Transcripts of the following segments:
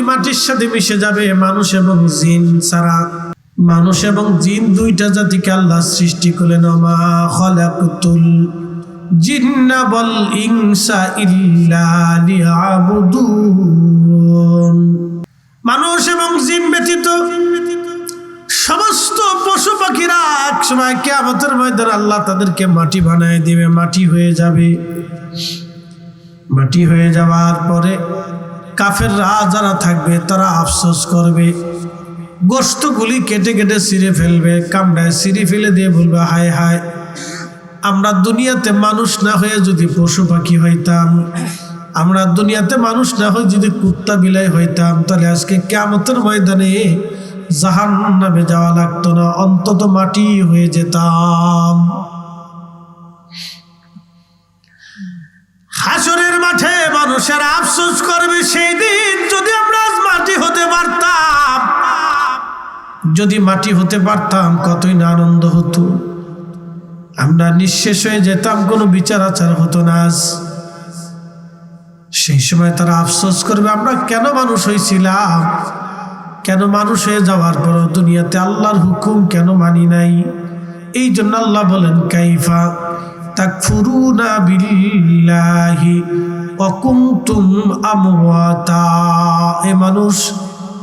মাটির সাথে মিশে যাবে। মানুষ এবং জিন ছাড়া, মানুষ এবং জিন দুইটা জাতিকে আল্লাহ সৃষ্টি করলেন। ওমা খালাকতুল জিন্না ওয়াল ইনসা ইল্লা লিয়াবুদুন। মানুষ এবং জিন ব্যতীত সমস্ত পশু পাখিরা এক সময় কিয়ামতের ময়দানে আল্লাহ তাদেরকে মাটি বানায় দিবে, মাটি হয়ে যাবে। মাটি হয়ে যাওয়ার পরে কাফেররা যারা থাকবে তারা আফসোস করবে, গোশতগুলি কেটে কেটে ছিঁড়ে ফেলবে, কামড়ায় ছিঁড়ে ফেলে দিয়ে বলবে, হায় হায়, আমরা দুনিয়াতে মানুষ না হয়ে যদি পশু পাখি হইতাম, আমরা দুনিয়াতে মানুষ না হয়ে যদি কুত্তা বিলাই হইতাম, তাহলে আজকে কিয়ামতের ময়দানে জাহান্নামে যাওয়া লাগতো না, অন্তত মাটি হয়ে যেতাম। হাসরের মাঠে মানুষের আফসোস করবে, সেই দিন যদি আমরা মাটি হতে পারতাম, যদি মাটি হতে পারতাম কতই না আনন্দ হতো। আমরা নিঃশেষ হয়ে যেতাম, কোনো বিচার আচার হতো না। সেই সময় তারা আফসোস করবে, আমরা কেন মানুষ হয়েছিলাম, কেন মানুষ হয়ে যাওয়ার পর দুনিয়াতে আল্লাহর হুকুম কেন মানি নাই। এই জন্য আল্লাহ বলেন, কাইফা তাকফুরুনা বিল্লাহি ওয়া কুনতুম আমওয়াতা। এ মানুষ,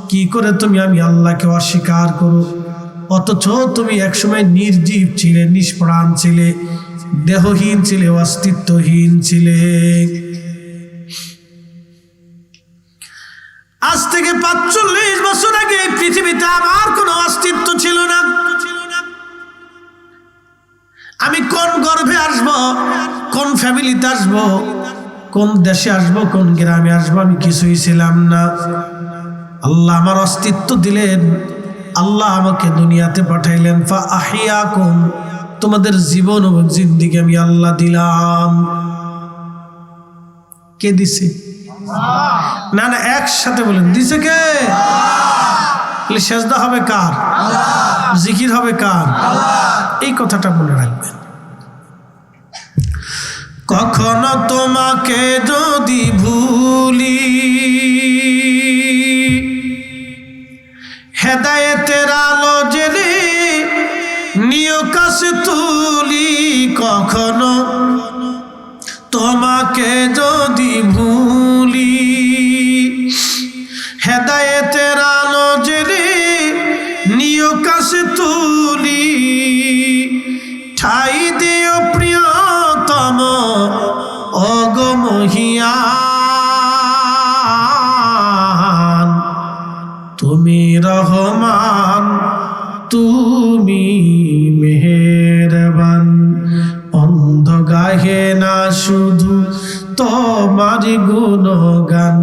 কি করে তুমি আমি আল্লাহকে অস্বীকার করো, অথচ তুমি একসময় নির্জীব ছিলে, নিষ্প্রাণ ছিলে, দেহহীন ছিলে, অস্তিত্বহীন ছিলে। আজ থেকে ৪৫ বছর আগে পৃথিবীতে আমার কোনো অস্তিত্ব ছিল না। আমি কোন গর্ভে আসব, কোন ফ্যামিলিতে আসব, কোন দেশে আসব, কোন গ্রামে আসব, আমি কিছুই ছিলাম না। আল্লাহ আমার অস্তিত্ব দিলেন, আল্লাহ আমাকে দুনিয়াতে পাঠাইলেন। ফা আহিয়াকুম, তোমাদের জীবন ও জিন্দেগি আমি আল্লাহ দিলাম। কে দিছে? না না, একসাথে বলেন, দিছে কে? সেজদা হবে কার? জিকির হবে কার? এই কথাটা মনে রাখবেন। কখনো তোমাকে যদি ভুলি, হেদায়েতের আলো জেলে নিয় কাছে তুলি। কখনো তোমাকে যদি ভুলি, হেদায়েতের আলো জেলে নিয় কাছে তুলি। ঠাই দিও প্রিয়তম অগমহিয়ান, তুমি রহমান, তুমি মেহেরবান। অন্ধ গাহে না শুধু তোমারি গুণগান,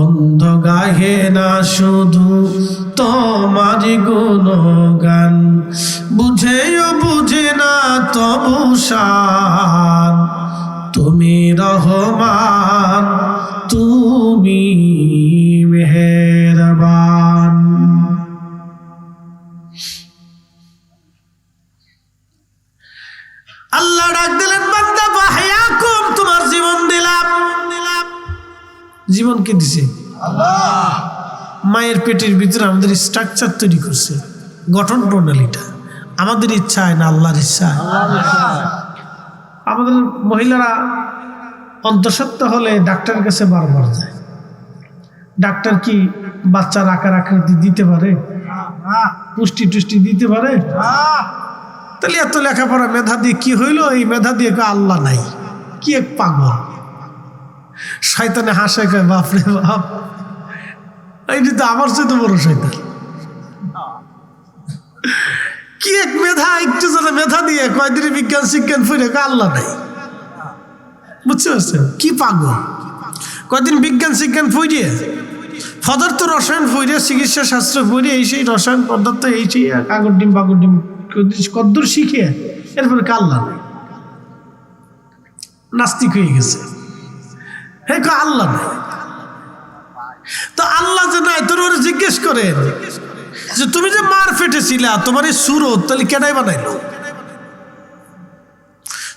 অন্ধ গাহে না শুধু তোমারি গুণগান। বুঝেও বুঝে না তবু শান, তুমি রহমান, তুমি মেহেরবান। আল্লাহ ডাক দিলেন, বান্দা বাহয়াকুম, তোমার জীবন দিলাম। জীবন কে দিছে? আল্লাহ। মায়ের পেটের ভিতরে আমাদের স্ট্রাকচার তৈরি করছে, গঠন প্রণালীটা আমাদের ইচ্ছায় না আল্লাহর ইচ্ছা। আমাদের মহিলারা অন্তঃসত্ত্বা হলে ডাক্তারের কাছে বারবার যায়। ডাক্তার কি বাচ্চার আকার আকৃতি দিতে পারে? পুষ্টি টুষ্টি দিতে পারে? তাহলে এত লেখাপড়া মেধা দিয়ে কি হইল? এই মেধা দিয়ে আল্লাহ নাই, কি এক পাগল। শয়তানে হাসে, কয় বাপরে বাপ, এইটি তো আমার চেয়ে তো বড় শয়তান। কি এক মেধা, একটু যেন মেধা দিয়ে কয়দিনে বিজ্ঞান শিজ্ঞান ফুরে, আল্লাহ নাই। বুঝতে পারছেন কি পাগল? কয়দিন বিজ্ঞান শিজ্ঞান ফুরিয়ে, পদার্থ রসায়ন ফুরিয়ে, চিকিৎসা শাস্ত্র ফুরিয়ে, এই সেই রসায়ন পদার্থ, এই সেই কাগর ডিম বাগর ডিম কদ্দূর শিখে, এরপরে আল্লাহ নাই, নাস্তিক হয়ে গেছে। হ্যাঁ, আল্লাহ নাই। তো আল্লাহ যে নাই, তোর ওরা জিজ্ঞেস করেন যে তুমি যে মার পেটে ছিলা, তোমার এই সুরত তাহলে কেনাই বানাইলো?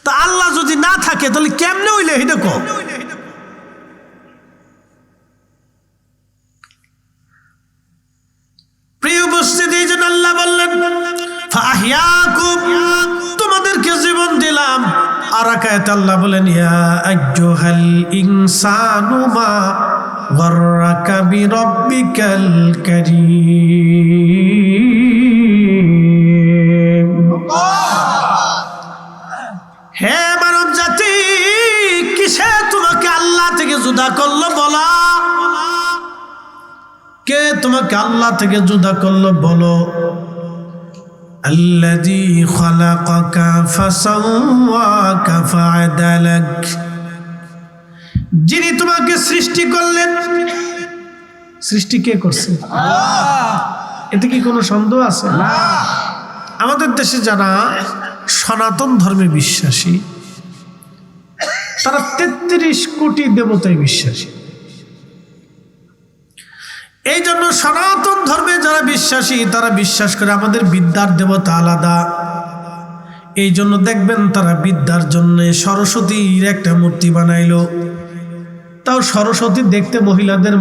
তা আল্লাহ যদি না থাকে তাহলে কেমনে হইলে এটা কম? আর এক আয়াতে আল্লাহ বলেন ইয়া আইয়ুহাল ইনসানু মা গাররাকা বিরাব্বিকাল কারীম। হে মানব জাতি, কিসে তোমাকে আল্লাহ থেকে জুদা করলো বলো? কে তোমাকে আল্লাহ থেকে জুদা করলো বলো? আল্লাযী খালাকাকা ফাসাওয়াকা ফাআদালাক, যিনি তোমাকে সৃষ্টি করলেন। সৃষ্টি কে করছে? এতে কি কোনো সন্দেহ আছে? আমাদের দেশে যারা সনাতন ধর্মে বিশ্বাসী, তারা ৩৩ কোটি দেবতায় বিশ্বাসী। এই জন্য সনাতন ধর্মে যারা বিশ্বাসী তারা বিশ্বাস করে আমাদের বিদ্যার দেবতা আলাদা। এই জন্য দেখবেন তারা বিদ্যার জন্য সরস্বতীর একটা মূর্তি বানাইলো। তাও সরস্বতী দেখতে মহিলাদের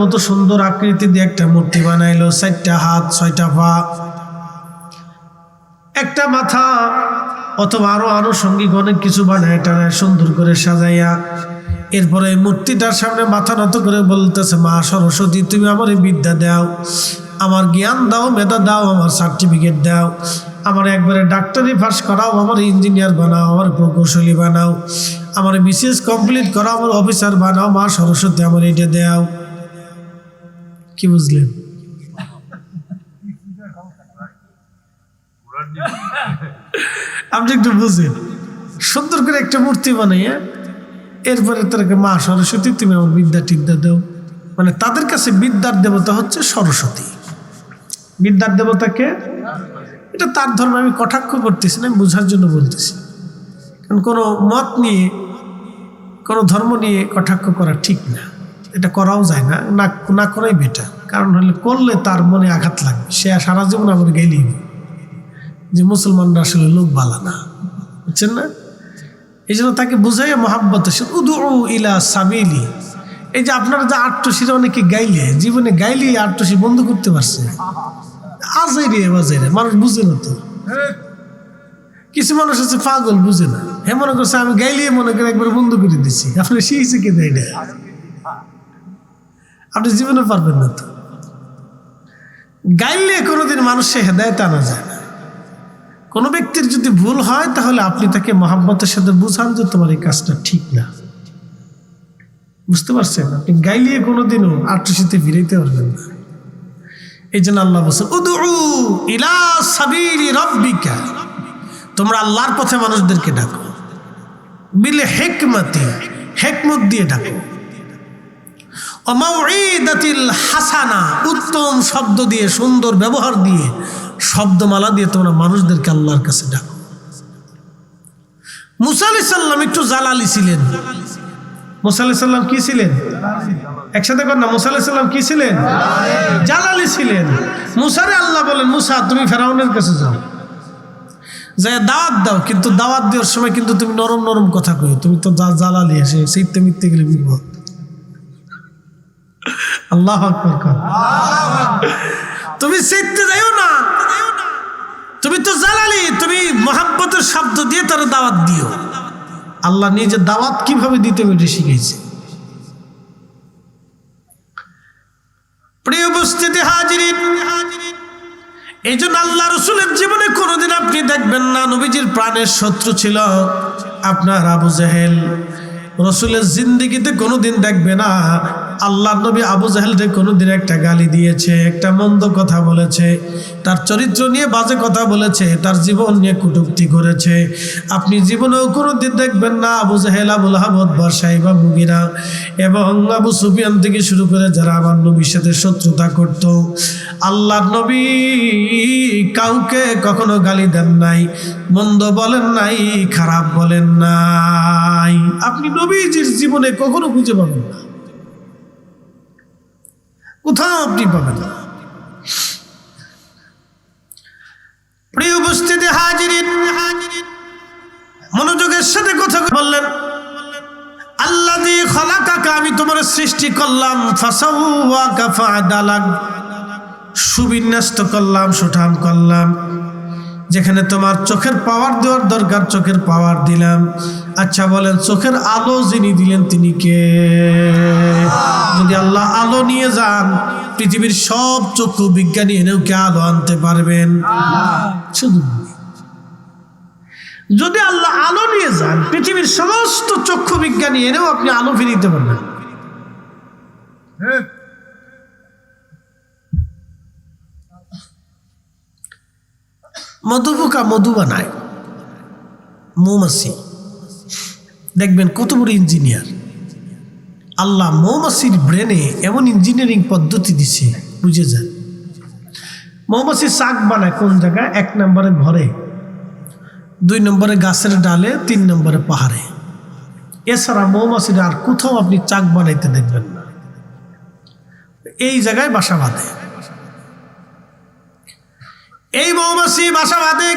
মতো সুন্দর আকৃতি দিয়ে একটা মূর্তি বানাইলো। ৪টা হাত, ৬টা পা, একটা মাথা, অথবা আরো আনুষঙ্গিক অনেক কিছু বানায় টানায় সুন্দর করে সাজাইয়া এরপরে মূর্তিটার সামনে মাথা নত করে বলতেছে, মা সরস্বতী তুমি আমার বিদ্যা দাও, আমার জ্ঞান দাও, মেধা দাও, আমার সার্টিফিকেট দাও, আমার একবারে ডাক্তারি পাস করাও, আমার ইঞ্জিনিয়ার বানাও, আমার প্রকৌশলী বানাও, আমার বিসিএস কমপ্লিট করাও, আমার অফিসার বানাও, মা সরস্বতী আমার এটা দাও। কি বুঝলেন? আপনি একটু বুঝেন, সুন্দর করে একটা মূর্তি বানাইয়া এরপরে তাদেরকে মা সরস্বতী তুমি আমার বিদ্যা টিদ্যা দাও। মানে তাদের কাছে বিদ্যার দেবতা হচ্ছে সরস্বতী। বিদ্যার দেবতাকে, এটা তার ধর্ম, আমি কটাক্ষ করতেছি না, আমি বোঝার জন্য বলতেছি। কারণ কোনো মত নিয়ে, কোনো ধর্ম নিয়ে কটাক্ষ করা ঠিক না, এটা করাও যায় না, না করাই বেটার। কারণ হলে করলে তার মনে আঘাত লাগবে, সে সারা জীবন আমার গেলেই যে মুসলমানরা আসলে লোক বালা না, বুঝছেন না? এই জন্য তাকে বুঝাইয়া মহাব্বত উদু ইলা সাবিলি। এই যে আপনারা যে আটটসিরা অনেকে গাইলে, জীবনে গাইলে আটটসি বন্ধ করতে পারছে, আজাইরে বাজাইরে মানুষ বুঝে না। তো কিছু মানুষ আছে পাগল, বুঝে না, হে মনে করছে আমি গাইলে মনে করে একবার বন্ধ করে দিচ্ছি। আপনি শিখেছে কে দেয় না, আপনি জীবনে পারবেন না। তো গাইলে কোনোদিন মানুষের হেদায়েত আনা যায় না। কোনো ব্যক্তির যদি ভুল হয় তাহলে আপনি তাকে মহাব্বতের সাথে বুঝান যে তোমার এই কাজটা ঠিক না, বুঝতে পারছেন? আপনি গাইলিয়ে কোনোদিনও আটটসিতে ফিরাইতে পারবেন না। এই জন্য আল্লাহ বলছেন উদউ ইলা সাবিলি রাব্বিকা, তোমরা আল্লাহর পথে মানুষদেরকে ডাকো, বিল হিকমতি, হিকমত দিয়ে ডাকো, ও মাউঈদাতিল হাসানা, উত্তম শব্দ দিয়ে, সুন্দর ব্যবহার দিয়ে, শব্দমালা দিয়ে তোমরা মানুষদেরকে আল্লাহর কাছে ডাকো। মুসা আলাইহিস সালাম একটু জালালি ছিলেন। মুসা আলাইহিস সালাম কি ছিলেন? একসাথে কর না, মুসা আলাইহিস সালাম কি ছিলেন? জালালি ছিলেন। মুসারে আল্লাহ বলেন, মুসা তুমি ফেরাউনের কাছে যাও, যাই দাওয়াত দাও, কিন্তু দাওয়াত দেওয়ার সময় কিন্তু তুমি নরম নরম কথা কই, তুমি তো জালালি এসে সেইতে মিথ্যে গেলে বিপদ। আল্লাহু আকবার। তুমি সেইতে যাইও না, তুমি তো জালালি, তুমি মহাব্বতের শব্দ দিয়ে তার দাওয়াত দিও। আল্লাহ নিজে দাওয়াত কিভাবে দিতে হবে শিখিয়েছে। প্রিয় উপস্থিতি হাজিরিন, এই জন্য আল্লাহ রসুলের জীবনে কোনোদিন আপনি দেখবেন না নবীজির প্রাণের শত্রু ছিল আপনার আবু জাহেল। রসুলের জিন্দেগিতে কোনোদিন দেখবে না আল্লাহ নবী আবু জাহেলকে কোনোদিন একটা গালি দিয়েছে, একটা মন্দ কথা বলেছে, তার চরিত্র নিয়ে বাজে কথা বলেছে, তার জীবন নিয়ে কটূক্তি করেছে। আপনি জীবনেও কোনোদিন দেখবেন না আবু জাহেল, আবু লাহাব, উতবা, শাইবা, মুগিরা এবং আবু সুফিয়ান থেকে শুরু করে যারা আমার নবীর সাথে শত্রুতা করত, আল্লাহর নবী কাউকে কখনো গালি দেন নাই, মন্দ বলেন নাই, খারাপ বলেন নাই। আপনি নবীজির জীবনে কখনো খুঁজে পাবেন না, কোথাও আপনি পাবেন না। প্রিয় উপস্থিতি হাজিরিন, মনোযোগের সাথে কথা বললেন, আল্লাযী খালাকাকা, আমি তোমার সৃষ্টি করলাম, ফাসাওয়াকা ফাআদালাক, সুবিন্যস্ত করলাম, সুঠাম করলাম, যেখানে তোমার চোখের পাওয়ার দেওয়ার দরকার চোখের পাওয়ার দিলাম। আচ্ছা বলেন, চোখের আলো যিনি দিলেন তিনি কে? যদি আল্লাহ আলো নিয়ে যান, পৃথিবীর সব চক্ষু বিজ্ঞানী এনেও কে আলো আনতে পারবেন? শুধু যদি আল্লাহ আলো নিয়ে যান, পৃথিবীর সমস্ত চক্ষু বিজ্ঞানী এনেও আপনি আলো ফিরিতে পারবেন। মধুপোকা মধু বানায়, মৌমাছি দেখবেন কত বড় ইঞ্জিনিয়ার। আল্লাহ মৌমাছির ব্রেনে এমন ইঞ্জিনিয়ারিং পদ্ধতি দিছে, বুঝে যান। মৌমাছি চাক বানায় কোন জায়গায়? 1 নম্বরে ঘরে, 2 নম্বরে গাছের ডালে, 3 নম্বরে পাহাড়ে। এছাড়া মৌমাছির আর কোথাও আপনি চাক বানাইতে দেখবেন না। এই জায়গায় বাসা বাঁধে। এই মৌমাছি বাসা বাঁধে।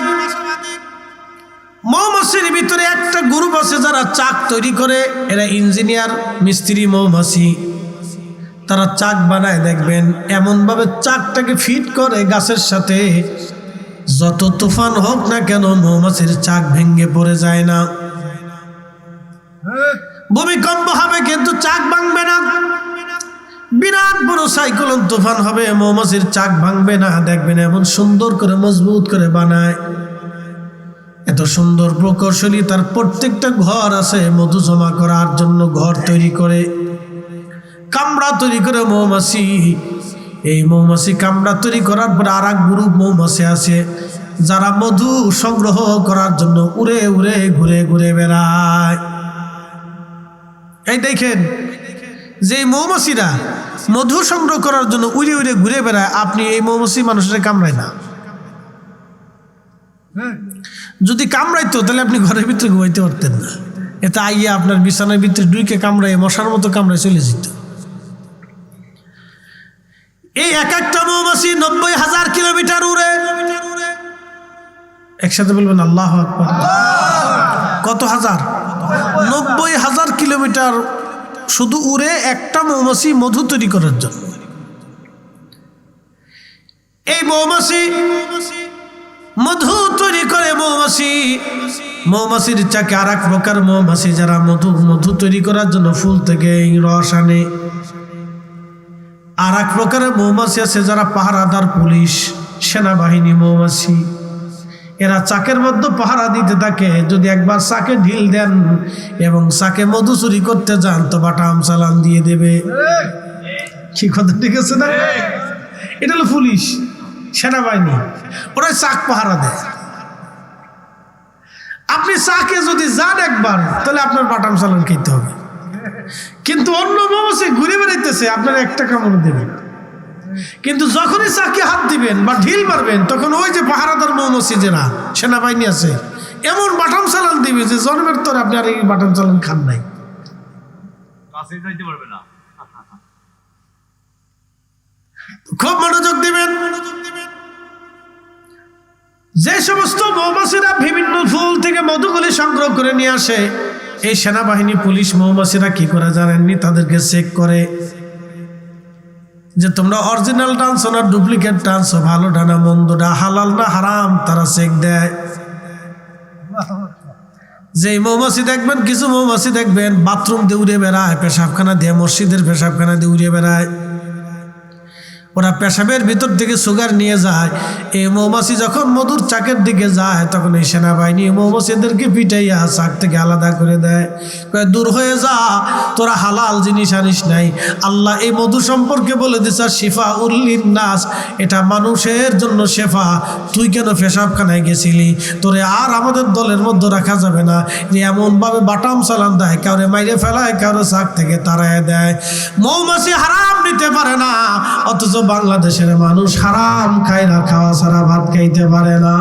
মৌমাছির ভিতরে একটা গ্রুপ আছে যারা চাক তৈরি করে, এরা ইঞ্জিনিয়ার মিস্ত্রি মৌমাছি। তারা চাক বানায় দেখবেন, এমনভাবে চাকটাকে ফিট করে গাছের সাথে, যত তুফান হোক না কেন মৌমাছির চাক ভেঙে পড়ে যায় না। ভূমিকম্প হবে কিন্তু চাক ভাঙবে না। বিরাট বড় সাইক্লোন তুফান হবে, মৌমাছির চাক ভাঙবে না। দেখবেন এমন সুন্দর করে মজবুত করে বানায়। এত সুন্দর প্রকৌশলী, তার প্রত্যেকটা ঘর আছে মধু জমা করার জন্য। ঘর তৈরি করে, কামড়া তৈরি করে মৌমাছি। এই মৌমাছি কামড়া তৈরি করার পর আর এক গ্রুপ মৌমাছি আছে যারা মধু সংগ্রহ করার জন্য উড়ে উড়ে ঘুরে ঘুরে বেড়ায়। এই দেখেন, যে মৌমাছিরা মধু সংগ্রহ করার জন্য উড়ে উড়ে ঘুরে বেড়ায়, আপনি এই মৌমাছি মানুষের কামড়ায় না। যদি কামড়াইতো তাহলে আপনি ঘরের ভিতরে ঘুমাইতে পারতেন না। এটা আইয়া আপনার বিছানার ভিতরে ডুইকে কামড়ায়, মশার মতো কামড়ায় চলে যেত। এই এক একটা মৌমাছি 90,000 কিলোমিটার উড়ে। একসাথে বলবেন আল্লাহু আকবার। কত হাজার? 90,000 কিলোমিটার শুধু উড়ে একটা মৌমাছি মধু তৈরি করার জন্য। এই মৌমাছি মধু তৈরি করে। মৌমাছির চাকে আর এক প্রকার মৌমাছি যারা মধু তৈরি করার জন্য ফুল থেকে রস আনে। আর এক প্রকারের মৌমাছি আছে যারা পাহারাদার, পুলিশ, সেনাবাহিনী মৌমাছি। এরা চাকের মধ্যে পাহারা দিতে থাকে। যদি একবার চাকে ঢিল দেন এবং চাকে মধু চুরি করতে যান তো বাটাম চালান দিয়ে দেবে। কি কথা ঠিক আছে না? এটা হলো পুলিশ, সেনাবাহিনী, ওরা চাক পাহারা দেয়। আপনি চাকে যদি যান একবার, তাহলে আপনার বাটাম চালান খেতে হবে। কিন্তু অন্য মৌমাছি ঘুরে বেড়াইতেছে, আপনার একটা কামড় দেবে। কিন্তু যখনই চাকে হাত দিবেন বা ঢিল মারবেন, তখন ওই যে পাহারাদার মৌমাছি যারা সেনাবাহিনী আছে, এমন বাটাম চালান দিবে যে জন্মের তোর আপনি আর এই বাটাম চালান খান নাই। খুব মনোযোগ দিবেন। যে সমস্ত মৌমাছিরা বিভিন্ন ফুল থেকে মধুগুলি সংগ্রহ করে নিয়ে আসে, এই সেনাবাহিনী, পুলিশ মৌমাছিরা কি করে জানেননি? তাদেরকে চেক করে যে তোমরা অরিজিনাল টানছো না ডুপ্লিকেট টানছো, ভালো ডানা মন্দটা, হালাল না হারাম, তারা চেক দেয়। যে মৌমাছি দেখবেন, কিছু মৌমাছি দেখবেন বাথরুম দিয়ে উড়ে বেড়ায়, পেশাবখানা দিয়ে, মসজিদের পেশাবখানা দিয়ে উড়ে বেড়ায়। ওরা পেশাবের ভিতর থেকে সুগার নিয়ে যায়। এই মৌমাছি যখন মধুর চাকের দিকে যায়, তখন এই সেনাবাহিনী মৌমাছিদেরকে পিটাইয়া চাক থেকে আলাদা করে দেয়। দূর হয়ে যা, তোরা হালাল জিনিস আনিস নাই। আল্লাহ এই মধু সম্পর্কে বলে দিছে শিফা উল্লিন নাস, এটা মানুষের জন্য শেফা। তুই কেন পেশাবখানায় গেছিলি? তোরে আর আমাদের দলের মধ্যে রাখা যাবে না। যে এমনভাবে বাটাম চালান দেয়, কাউরে মাইরে ফেলায়, কাউরে চাক থেকে তাড়ায় দেয়। মৌমাছি হারাম নিতে পারে না, অথচ বাংলাদেশের মানুষ হারাম খায় না, খাওয়া ছাড়া ভাত খাইতে পারে না।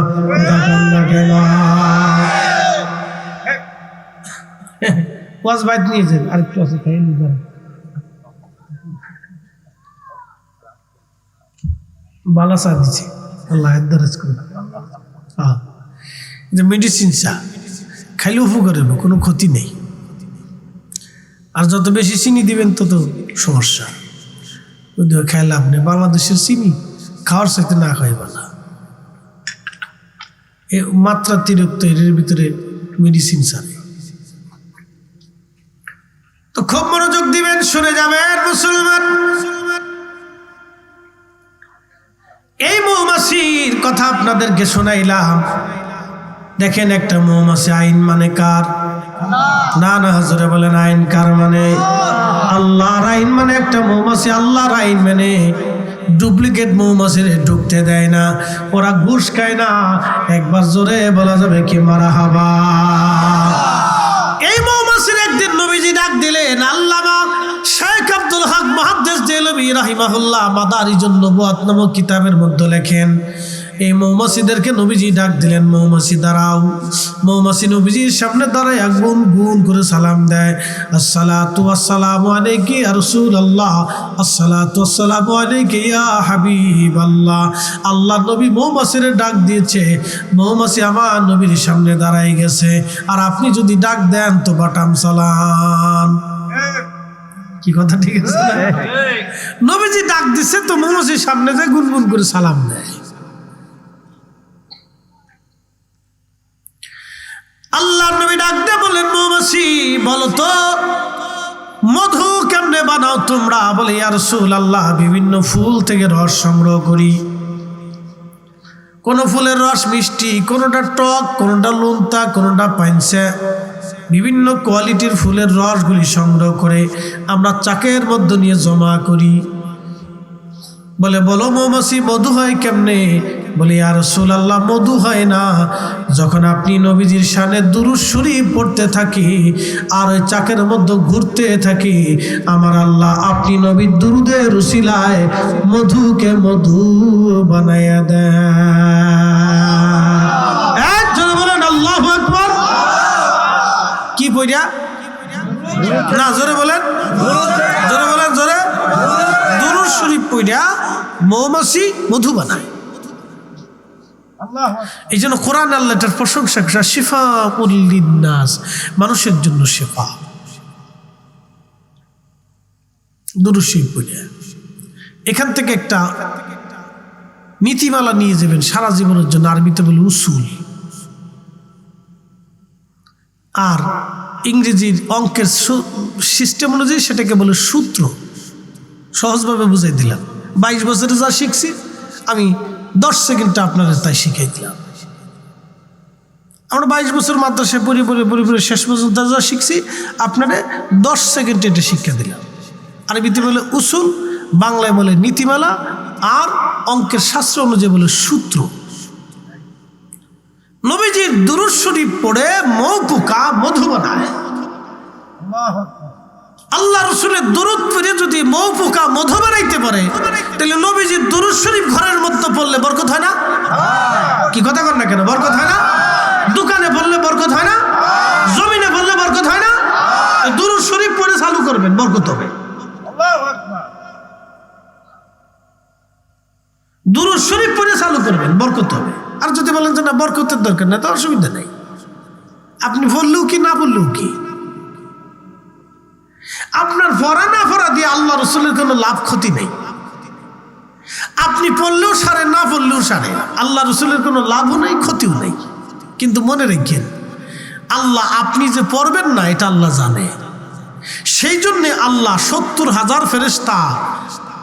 ওয়াজ বাইত নিয়েছেন, আরেকটু আছে খাই নিয়ে বালা চা দিচ্ছে, আল্লাহ দরজ করে। যে মেডিসিন চা খাইলে উপকার হলো, কোনো ক্ষতি নেই। আর যত বেশি চিনি দিবেন তত সমস্যা। খাইলে আপনি বাংলাদেশের চিনি খাওয়ার সাথে না খাইবা না। এ মাত্রাতিরিক্ত এর ভিতরে মেডিসিন ছাড়ে। তো খুব মনোযোগ দিবেন, শুনে যাবেন মুসলমান। এই মৌমাছির কথা আপনাদেরকে শোনাইলাম। দেখেন একটা মৌমাছি আইন মানে কার? না না, হুজুরে বলেন আইন কার মানে? আল্লাহর আইন মানে একটা মৌমাছি আল্লাহর আইন মানে ডুপ্লিকেট মৌমাছির ঢুকতে দেয় না, ওরা ঘুষ খায় না। একবার জোরে বলা যাবে কি মারহাবা। এই মৌমাছির একদিন নবীজি ডাক দিলেন। আল্লামা শেখ আব্দুল হক মুহাদ্দিস দেহলভী রাহিমাহুল্লাহ মাদারিজুন নবুওয়াত নামক কিতাবের মধ্যে লেখেন, এই মৌমাছিদেরকে নবীজি ডাক দিলেন, মৌমাছি দাঁড়াও। মৌমাছি নবীজির সামনে দাঁড়ায় গুন গুন করে সালাম দেয়, আসসালাতু ওয়াসসালামু আলাইকা ইয়া রাসূলুল্লাহ, আসসালাতু ওয়াসসালামু আলাইকা ইয়া হাবিবাল্লাহ। আল্লাহর নবী মৌমাছিরে ডাক দিয়েছে, মৌমাছি আমার নবীর সামনে দাঁড়ায় গেছে, আর আপনি যদি ডাক দেন তো বাটাম সালাম। কি কথা ঠিক আছে? নবীজি ডাক দিচ্ছে তো মৌমাছির সামনে যায় গুনগুন করে সালাম দেয়। আল্লাহর নবী ডাক দিয়ে বলেন, মৌমাছি বলো তো মধু কেমনে বানাও তোমরা? বলে, ইয়া রাসূলুল্লাহ, বিভিন্ন ফুল থেকে রস সংগ্রহ করি। কোন ফুলের রস মিষ্টি, কোনটা টক, কোনটা লুনতা, কোনটা পাইনসে। বিভিন্ন কোয়ালিটির ফুলের রসগুলি সংগ্রহ করে আমরা চাকের মধ্যে নিয়ে জমা করি। বলে, বলো মৌমাছি মধু হয় কেমনে? বলে, ইয়া রাসূলুল্লাহ, মধু হয় না যখন আপনি নবীজির শানে দুরূদ শরীফ পড়তে থাকি আর ওই চাকের মধ্যে ঘুরতে থাকি, আমার আল্লাহ আপনি নবীর দুরূদের উসিলায় মধুকে মধু বানায়া দেন। একজন বলেন আল্লাহু আকবার। কি পড়িয়া? না, জোরে বলেন, জোরে বলেন, জোরে। দুরূদ শরীফ পড়িয়া মৌমাছি মধু বানায়। এই জন্য কোরআন আল্লাহটার প্রশংসা করে, শিফাউল লিন্নাস, মানুষের জন্য শিফা। দুরূদ শরীফ পড়িয়া এখান থেকে একটা নীতিমালা নিয়ে যাবেন সারা জীবনের জন্য। আরবিতে বলে উসুল, আর ইংরেজির অঙ্কের সিস্টেম অনুযায়ী সেটাকে বলে সূত্র। সহজভাবে বুঝাই দিলাম। 22 বছরে যা শিখছি আমি 10 সেকেন্ডে আপনারা তাই শিখাই দিলাম। আমরা 22 বছর মাদ্রাসায় পড়ে শেষ পর্যন্ত যা শিখছি আপনারা 10 সেকেন্ডে এটা শিক্ষা দিলাম। আরবিতে বলে উসুল, বাংলায় বলে নীতিমালা, আর অঙ্কের শাস্ত্র অনুযায়ী বলে সূত্র। নবীজির দুরূদ শরীফ পড়ে মৌ পোকা মধু বানায়। আল্লাহ রাসূলের দুরূদ পড়ে যদি মৌ পোকা মধু বানাইতে পারে, তাহলে নবীজির দুরূদ শরীফ ঘরের মধ্যে পড়লে বরকত হয় না? কি কথা কর না কেন? বরকত হয় না? দোকানে পড়লে বরকত হয় না? জমিনে পড়লে বরকত হয় না? দুরূদ শরীফ পড়ে চালু করবেন, বরকত হবে। দুরূদ শরীফ পড়ে চালু করবেন, বরকত হবে। আর যদি বলেন যে না বরকতের দরকার না, তো অসুবিধা নেই, আপনি পড়লেও কি না পড়লেও কি, আপনার পড়া না পড়া দিয়ে আল্লাহ রাসূলের কোনো লাভ ক্ষতি নেই। আপনি পড়লেও সারে, না পড়লেও সারে, আল্লাহ রাসূলের কোনো লাভও নেই, ক্ষতিও নেই। কিন্তু মনে রাখেন, আল্লাহ আপনি যে পড়বেন না এটা আল্লাহ জানে। সেই জন্যে আল্লাহ 70,000 ফেরেশতা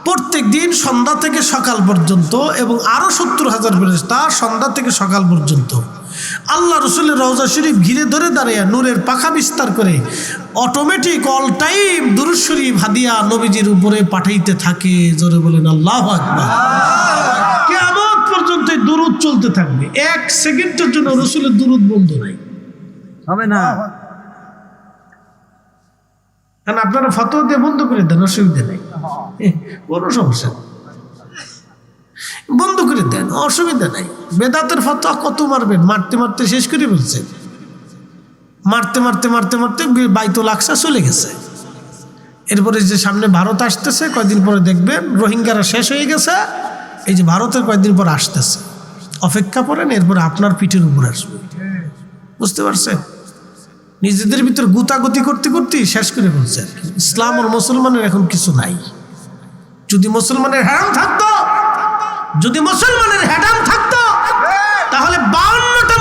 প্রত্যেক দিন সন্ধ্যা থেকে সকাল পর্যন্ত, এবং আরো 70,000 ফেরেশতা সন্ধ্যা থেকে সকাল পর্যন্ত আল্লাহ রাসূলের রওজা শরীফ ঘিরে ধরে দাঁড়িয়ে নূরের পাখা বিস্তার করে অটোমেটিক অল টাইম দুরূদ শরীফ হাদিয়া নবীজির উপরে পাঠাইতে থাকে। জোরে বলেন আল্লাহু আকবার। কিয়ামত পর্যন্ত দুরূদ চলতে থাকবে, 1 সেকেন্ডের জন্য রাসূলের দুরূদ বন্ধ নাই, হবে না। কারণ আপনারা ফতোয়া দিয়ে বন্ধ করে দেন, অসুবিধা নেই, কোনো সমস্যা নেই, বন্ধ করে দেন, অসুবিধা নাই। বেদাতের ফতোয়া কত মারবেন? মারতে মারতে শেষ করে ফেলছেন। মারতে মারতে মারতে মারতে বাইতুল আকসা চলে গেছে। এরপরে যে সামনে ভারত আসতেছে, কয়েকদিন পরে দেখবেন রোহিঙ্গারা শেষ হয়ে গেছে। এই যে ভারতের কয়েকদিন পর আসতেছে, অপেক্ষা করেন, এরপরে আপনার পিঠের উপর আসবে। বুঝতে পারছেন? নিজেদের ভিতর গুতাগুতি করতে করতে শেষ করে ফেলছে। ইসলাম আর মুসলমানের এখন কিছু নাই। যদি মুসলমানের হারাম থাকতো, যদি মুসলমানের হেডাম থাকতো, তাহলে 52টা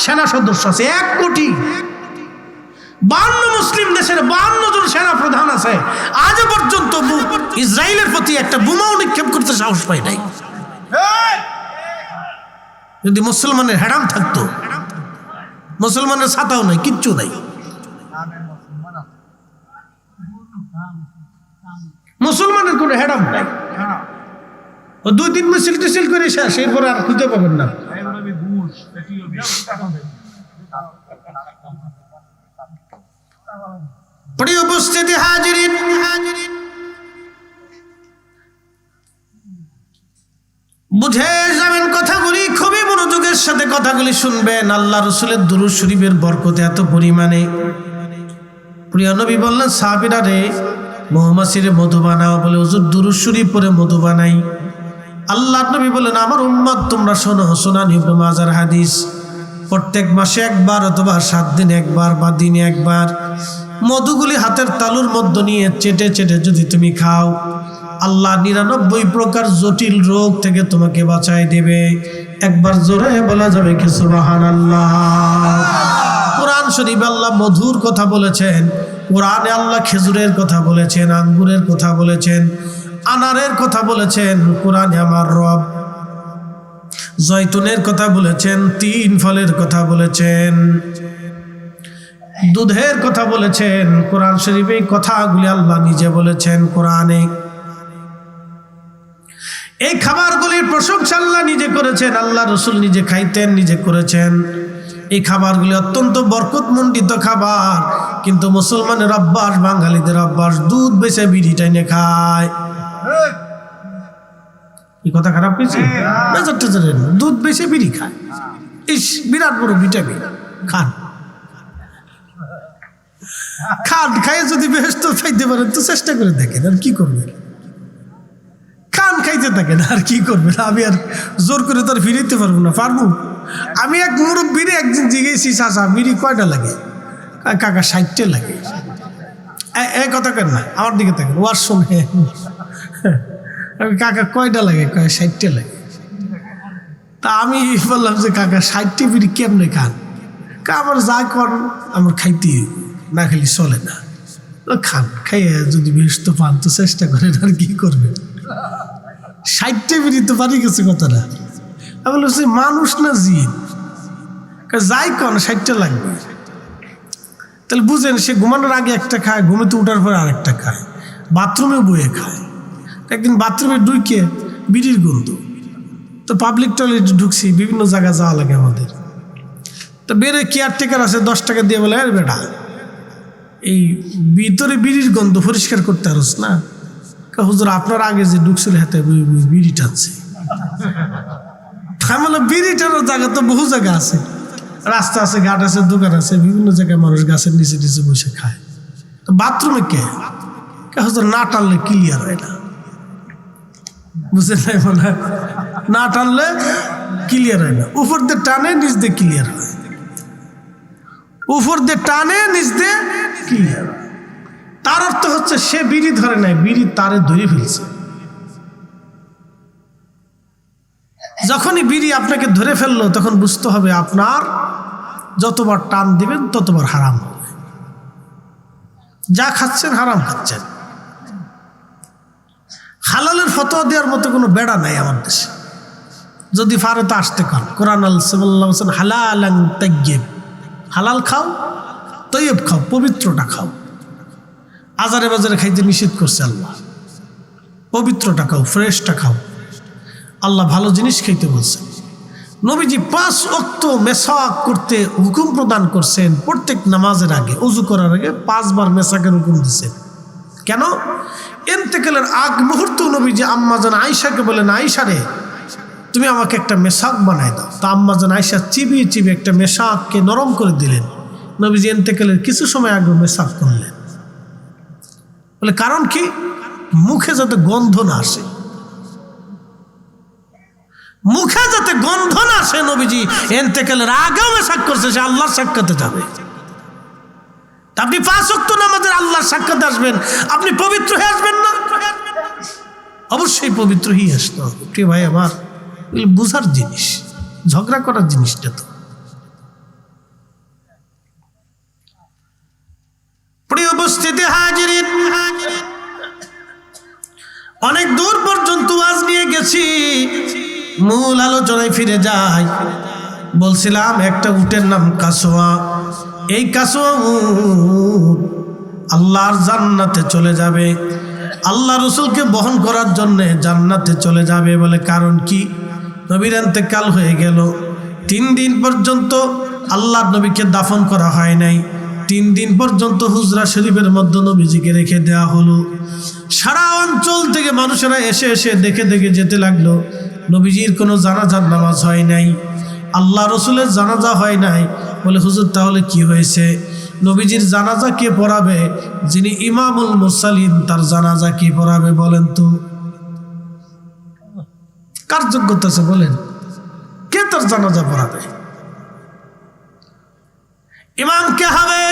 সেনা সদস্য আছে, 1 কোটি। 52 মুসলিম দেশের 52 জন সেনা প্রধান আছে। আজ পর্যন্ত ইসরায়েলের প্রতি একটা বোমাও নিক্ষেপ করতে সাহস পায় নাই। যদি মুসলমানের হেরাম থাকতো, মুসলমানের ছাতাও নাই, কিচ্ছু নাই। মুসলমানের কোনো হেরাম নাই। 2-3 মিছিল টিছিল করে শেষ, এরপরে আর খুঁজে পাবেন না। প্রিয় উপস্থিতি হাজিরিন, বুঝে যাবেন কথাগুলি, খুবই মনোযোগের সাথে কথাগুলি শুনবেন। আল্লাহ রসুলের দুরূদ শরীফের বরকতে এত পরিমাণে। প্রিয় নবী বললেন সাহাবীরা রে, মৌমাছিরে মধু বানাও, বলে হুজুর দুরূদ শরীফ পড়ে মধু বানাই। আল্লাহ নবী বলেন আমার উম্মত তোমরা শোনো, সুনান ইবনে মাজার হাদিস, প্রত্যেক মাসে একবার অথবা 7 দিনে একবার বা দিনে একবার মধুগুলি হাতের তালুর মধ্যে নিয়ে চেটে চেটে যদি তুমি খাও, আল্লাহ 99 প্রকার জটিল রোগ থেকে তোমাকে বাঁচায় দেবে। একবার জোরে বলা যাবে কি সুবহানাল্লাহ। কোরআন শরীফে আল্লাহ মধুর কথা বলেছেন, কোরআনে আল্লাহ খেজুরের কথা বলেছেন, আঙ্গুরের কথা বলেছেন, আনারের কথা বলেছেন। কোরআনে আমার রব জয়তুনের কথা বলেছেন, 3 ফলের কথা বলেছেন, দুধের কথা বলেছেন। কোরআন শরীফে এই কথাগুলি আল্লাহ নিজে বলেছেন কোরআনে। এই খাবারগুলির প্রশংসা আল্লাহ নিজে করেছেন, আল্লাহ রসুল নিজে খাইতেন, নিজে করেছেন। এই খাবারগুলি অত্যন্ত বরকতমণ্ডিত খাবার, কিন্তু মুসলমানের অভ্যাস, বাঙালিদের অভ্যাস দুধ বেচে বিড়ি টাইনে খায়। এই কথা খারাপ হয়েছে? দুধ বেচে বিড়ি খায়, ইস বিরাট বড় ভিটামিন। খান খান, খাইয়ে যদি বেহেশত খাইতে পারেন তো চেষ্টা করে দেখেন, আর কি করবেন? খান, খাইতে থাকেন, আর কি করবেন? আমি আর জোর করে তো আর ফিরিতে পারবো না। পারবো? আমি এক মুরব্বিরে একদিন জিজ্ঞেসি, চাচা বিড়ি কয়টা লাগে? কাকা 60টা লাগে। এই কথা কেন না, আমার দিকে থাকেন, ওয়ার শুনে। আমি কাকা কয়টা লাগে? 60টা লাগে। তা আমি বললাম যে কাকা 60টা বিড়ি কেমনে খান? আমার যা কর আমার খাইতে, না খালি চলে না। খান, খাইয়ে যদি বেহেশত পান তো চেষ্টা করেন, আর কি করবেন? 60টা বিড়ি তো পারি গেছে কথাটা। আমি বলছি মানুষ না জিন, যাই কন 60টা লাগবে। তাহলে বুঝেন, সে ঘুমানোর আগে একটা খায়, ঘুমেতে উঠার পরে আরেকটা খায়, বাথরুমে বয়ে খায়। একদিন বাথরুমে ঢুকে বিড়ির গন্ধ, তো পাবলিক টয়লেট ঢুকছি, বিভিন্ন জায়গায় যাওয়া লাগে আমাদের। তো বেরে কেয়ারটেকার আছে, 10 টাকা দিয়ে বলে, আরে বেটা এই ভিতরে বিড়ির গন্ধ পরিষ্কার করতে পারস না? হুজুর আপনার আগে যে ঢুকছিল হাতে বিড়ি টানছে। আমি বললাম বিড়ি টানার জায়গা তো বহু জায়গা আছে, রাস্তা আছে, ঘাট আছে, দোকান আছে, বিভিন্ন জায়গায় মানুষ গাছের নিচে নিচে বসে খায়। তো বাথরুমে কে হুজুর না টানলে ক্লিয়ার হয় না। বুঝলেন নাই মনে হয়? না টানলে ক্লিয়ার হয় না। উপর দিয়ে টানে, নিচ দিয়ে ক্লিয়ার হয়। উপর দিয়ে টানে, নিচ দিয়ে ক্লিয়ার হয়। তার অর্থ হচ্ছে সে বিড়ি ধরে নাই, বিড়ি তারে ধরে ফেলছে। যখনই বিড়ি আপনাকে ধরে ফেললো, তখন বুঝতে হবে আপনার যতবার টান দিবেন ততবার হারাম হবে। যা খাচ্ছেন হারাম খাচ্ছেন। হালালের ফতোয়া দেওয়ার মতো কোনো বেড়া নাই আমার দেশে। যদি পারে তো আসতে কর। কোরআন আল্লাহ হালালান তাইয়্যিব, হালাল খাও, তৈয়ব খাও, পবিত্রটা খাও। আজারে বাজারে খাইতে নিষেধ করছে আল্লাহ। পবিত্রটা খাও, ফ্রেশটা খাও। আল্লাহ ভালো জিনিস খাইতে বলছেন। নবীজি 5 ওয়াক্ত মেসাক করতে হুকুম প্রদান করছেন। প্রত্যেক নামাজের আগে, ওযু করার আগে 5 বার মেসাকের হুকুম দিচ্ছেন। কেন? ইন্তেকালের আগ মুহূর্ত নবীজি আম্মাজান আয়েশাকে বলেন, আয়েশা রে তুমি আমাকে একটা মেসাক বানাই দাও। তা আম্মাজান আয়েশা চিবিয়ে চিবিয়ে একটা মেসাককে নরম করে দিলেন। নবীজি ইন্তেকালের কিছু সময় আগে মেসাক করলেন। বলে কারণ কি? মুখে যাতে গন্ধ না আসে, মুখে যাতে গন্ধ না আসে। নবীজি ইন্তেকালের আগেও মেসাক করছে, সে আল্লাহর সাক্ষাতে যাবে। আপনি 5 ওয়াক্ত নামাজের আল্লাহর সাক্ষাতে আসবেন, আপনি পবিত্র হয়ে আসবেন না? অবশ্যই পবিত্র হয়ে আসতে হবে। প্রিয় ভাই আমার, বুঝার জিনিস, ঝগড়া করার জিনিসটা তো উপস্থিতি হাজিরিন, অনেক দূর পর্যন্ত ওয়াজ নিয়ে গেছি, মূল আলোচনায় ফিরে যাই। বলছিলাম একটা উটের নাম কাসওয়া। এই কাসওয়া উট আল্লাহর জান্নাতে চলে যাবে, আল্লাহ রসুলকে বহন করার জন্য জান্নাতে চলে যাবে। বলে কারণ কি? নবীর ইন্তেকাল হয়ে গেল, 3 দিন পর্যন্ত আল্লাহর নবীকে দাফন করা হয় নাই। 3 দিন পর্যন্ত হুজরা শরীফের মধ্যে নবীজিকে রেখে দেওয়া হলো। সারা অঞ্চল থেকে মানুষেরা এসে এসে দেখে দেখে যেতে লাগলো, নবীজির কোনো জানাজার নামাজ হয় নাই, আল্লাহ রসুলের জানাজা হয় নাই। বলে হুজুর তাহলে কি হয়েছে? নবীজির জানাজা কে পড়াবে? যিনি ইমামুল মুরসালিন, তার জানাজা কে পড়াবে বলেন তো? কার যোগ্যতা আছে বলেন? কে তার জানাজা পড়াবে? ইমাম কে হবে?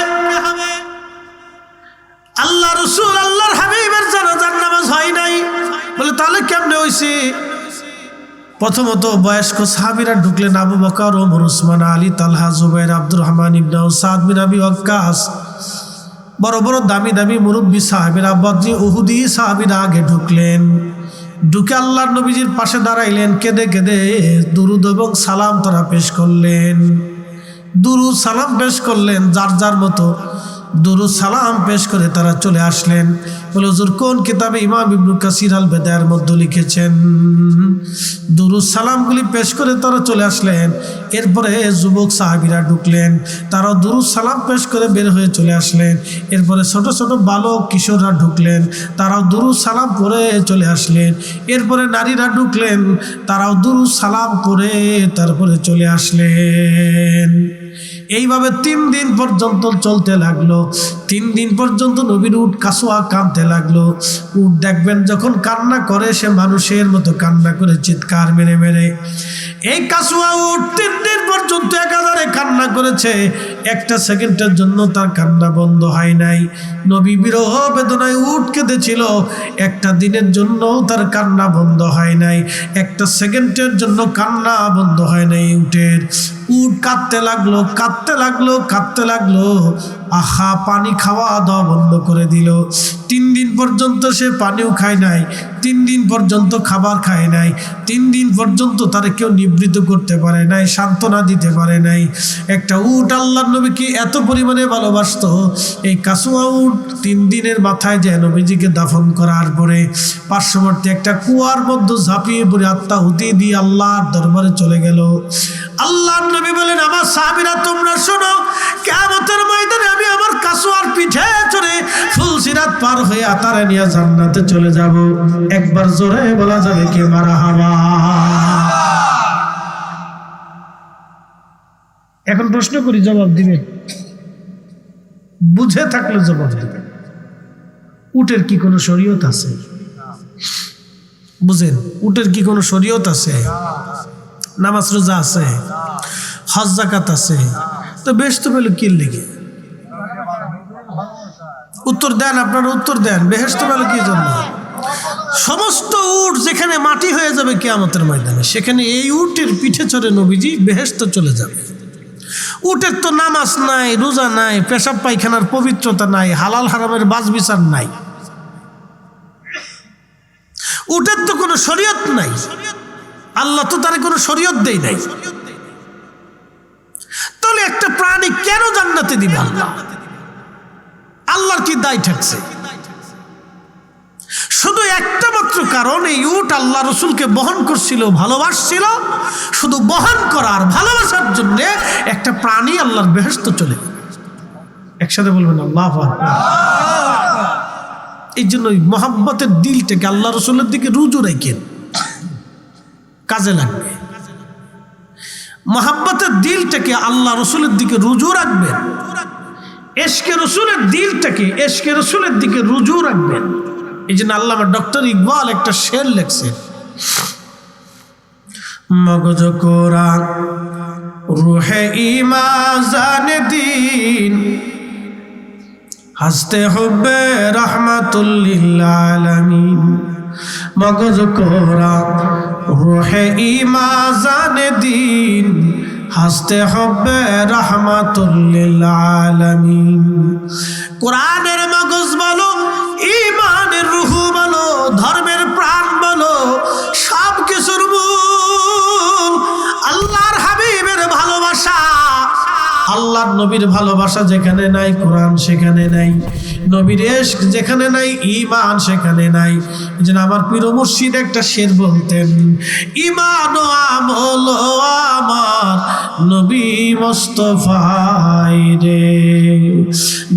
আল্লাহ রসুল আল্লাহর হাবিবের জানাজার নামাজ হয় নাই। বলে তাহলে কেমনে হয়েছে? প্রথমত বয়স্ক সাহাবীরা ঢুকলেন, আবু বকর, ওমর, উসমান, আলী, তালহা, জুবাইর, আব্দুর রহমান ইবনে সাদ বিন আবি ওয়াক্কাস, বড় বড় দামি দামি মুরব্বী সাহাবীরা, বদরি উহুদি সাহাবীরা আগে ঢুকলেন। ঢুকে আল্লাহর নবীজির পাশে দাঁড়াইলেন, কেঁদে কেঁদে দুরুদ এবং সালাম তারা পেশ করলেন। দুরুদ সালাম পেশ করলেন, যার যার মতো দুরুদ সালাম পেশ করে তারা চলে আসলেন। বলে হুজুর কোন কিতাবে? ইমাম ইবনে কাসির আল বেদায়ের মধ্যে লিখেছেন। দুরুদ সালামগুলি পেশ করে তারা চলে আসলেন। এরপরে যুবক সাহাবীরা ঢুকলেন, তারাও দুরুদ সালাম পেশ করে বের হয়ে চলে আসলেন। এরপরে ছোট ছোট বালক কিশোররা ঢুকলেন, তারাও দুরুদ সালাম করে চলে আসলেন। এরপরে নারীরা ঢুকলেন, তারাও দুরুদ সালাম করে তারপরে চলে আসলেন। এইভাবে 3 দিন পর্যন্ত চলতে লাগলো। 3 দিন পর্যন্ত নবীর উট কাসওয়া কাঁদতে লাগলো। উট দেখবেন যখন কান্না করে, সে মানুষের মতো কান্না করে চিৎকার মেরে মেরে। এই কাসওয়া উট 3 দিন পর্যন্ত একাধারে কান্না করেছে, একটা সেকেন্ডের জন্য তার কান্না বন্ধ হয় নাই। নবী বিরহ বেদনায় উট কেঁদেছিল, একটা দিনের জন্য তার কান্না বন্ধ হয় নাই, একটা সেকেন্ডের জন্য কান্না বন্ধ হয় নাই উটের। উট কাঁদতে লাগলো, কাঁদতে লাগলো, কাঁদতে লাগলো। আহা, পানি খাওয়া দাওয়া বন্ধ করে দিল। 3 দিন পর্যন্ত সে পানিও খায় নাই, 3 দিন পর্যন্ত খাবার খায় নাই, 3 দিন পর্যন্ত তার কেউ নিবৃত্ত করতে পারে নাই, সান্ত্বনা দিতে পারে নাই। একটা উট আল্লাহর নবীকে এত পরিমাণে ভালোবাসতো, এই কাসওয়া উট 3 দিনের মাথায় যে নবীজিকে দাফন করার পরে পার্শ্ববর্তী একটা কুয়ার মধ্যে ঝাঁপিয়ে পড়ে আত্মাহুতি দিয়ে আল্লাহর দরবারে চলে গেল। আল্লাহর নবী বলেন, আমার সাহাবীরা তোমরা শোনো, কিয়ামতের ময়দানে আমি আমার কাসওয়ার পিঠে চড়ে ফুলসিরাত পার হয়ে আতারে নিয়ে জান্নাতে চলে যাব। একবার জোরে বলা যাবে কে মারহাবা? এখন প্রশ্ন করি, জবাব দিবেন? বুঝে থাকলে জবাব দিবেন। উটের কি কোনো শরীয়ত আছে? বুঝেন, উটের কি কোনো শরীয়ত আছে? নামাজ রোজা আছে, হজ যাকাত আছে, তো বেহেশত পেল কি লেগে? উত্তর দেন, আপনারা উত্তর দেন। বেহেশত পেল কি জন্য? সমস্ত উট যেখানে মাটি হয়ে যাবে কিয়ামতের ময়দানে, সেখানে এই উটের পিঠে চড়ে নবীজি বেহেশত চলে যাবে। উটের তো নামাজ নাই, রোজা নাই, পেশাব পায়খানার পবিত্রতা নাই, হালাল হারামের বাজ বিচার নাই। উটের তো কোনো শরীয়ত নাই, আল্লাহ তো তার কোনো শরীয়ত দেয় নাই। তাহলে একটা প্রাণী কেন জান্নাতে দিবে আল্লাহ? আল্লাহর কি দায় থাকছে? শুধু একটা মাত্র কারণ, এই উট আল্লাহ রসুলকে বহন করছিল, ভালোবাসছিল। শুধু বহন করার ভালোবাসার জন্য একটা প্রাণী আল্লাহর বেহেশত চলে। একসাথে বলবেন আল্লাহু আকবার। এই জন্য মহাব্বতের দিলটাকে আল্লাহ রসুলের দিকে রুজু রাখেন, কাজে লাগবে। মহাব্বতের দিলটাকে আল্লাহ রসুলের দিকে রুজু রাখবেন। এশকে রসুলের দিলটাকে এশকে রসুলের দিকে রুজু রাখবেন। এই জন্য আল্লামা ডক্টর ইকবাল একটা শের লেখছেন, মগজ কোরআন রুহে ঈমান জানে দিন, হাসতে হবে রহমাতুল লিল আলামিন। মগজ কোরআন রুহে ঈমান জানে দিন, হাসতে হবে রহমাতুল লিল আলামিন। কোরআনের মগজ বলো, ঈমানের রূহ বলো, ধর্মের প্রাণ বলো, সব কিছুর মূল আল্লাহর হাবিবের ভালোবাসা। আল্লাহর নবীর ভালোবাসা যেখানে নাই, কোরআন সেখানে নাই। নবীর ইশক যেখানে নাই, ঈমান সেখানে নাই। যেন আমার পীর মুর্শিদ একটা শের বলতেন, ঈমান ও আমল আমার নবী মুস্তাফাই রে,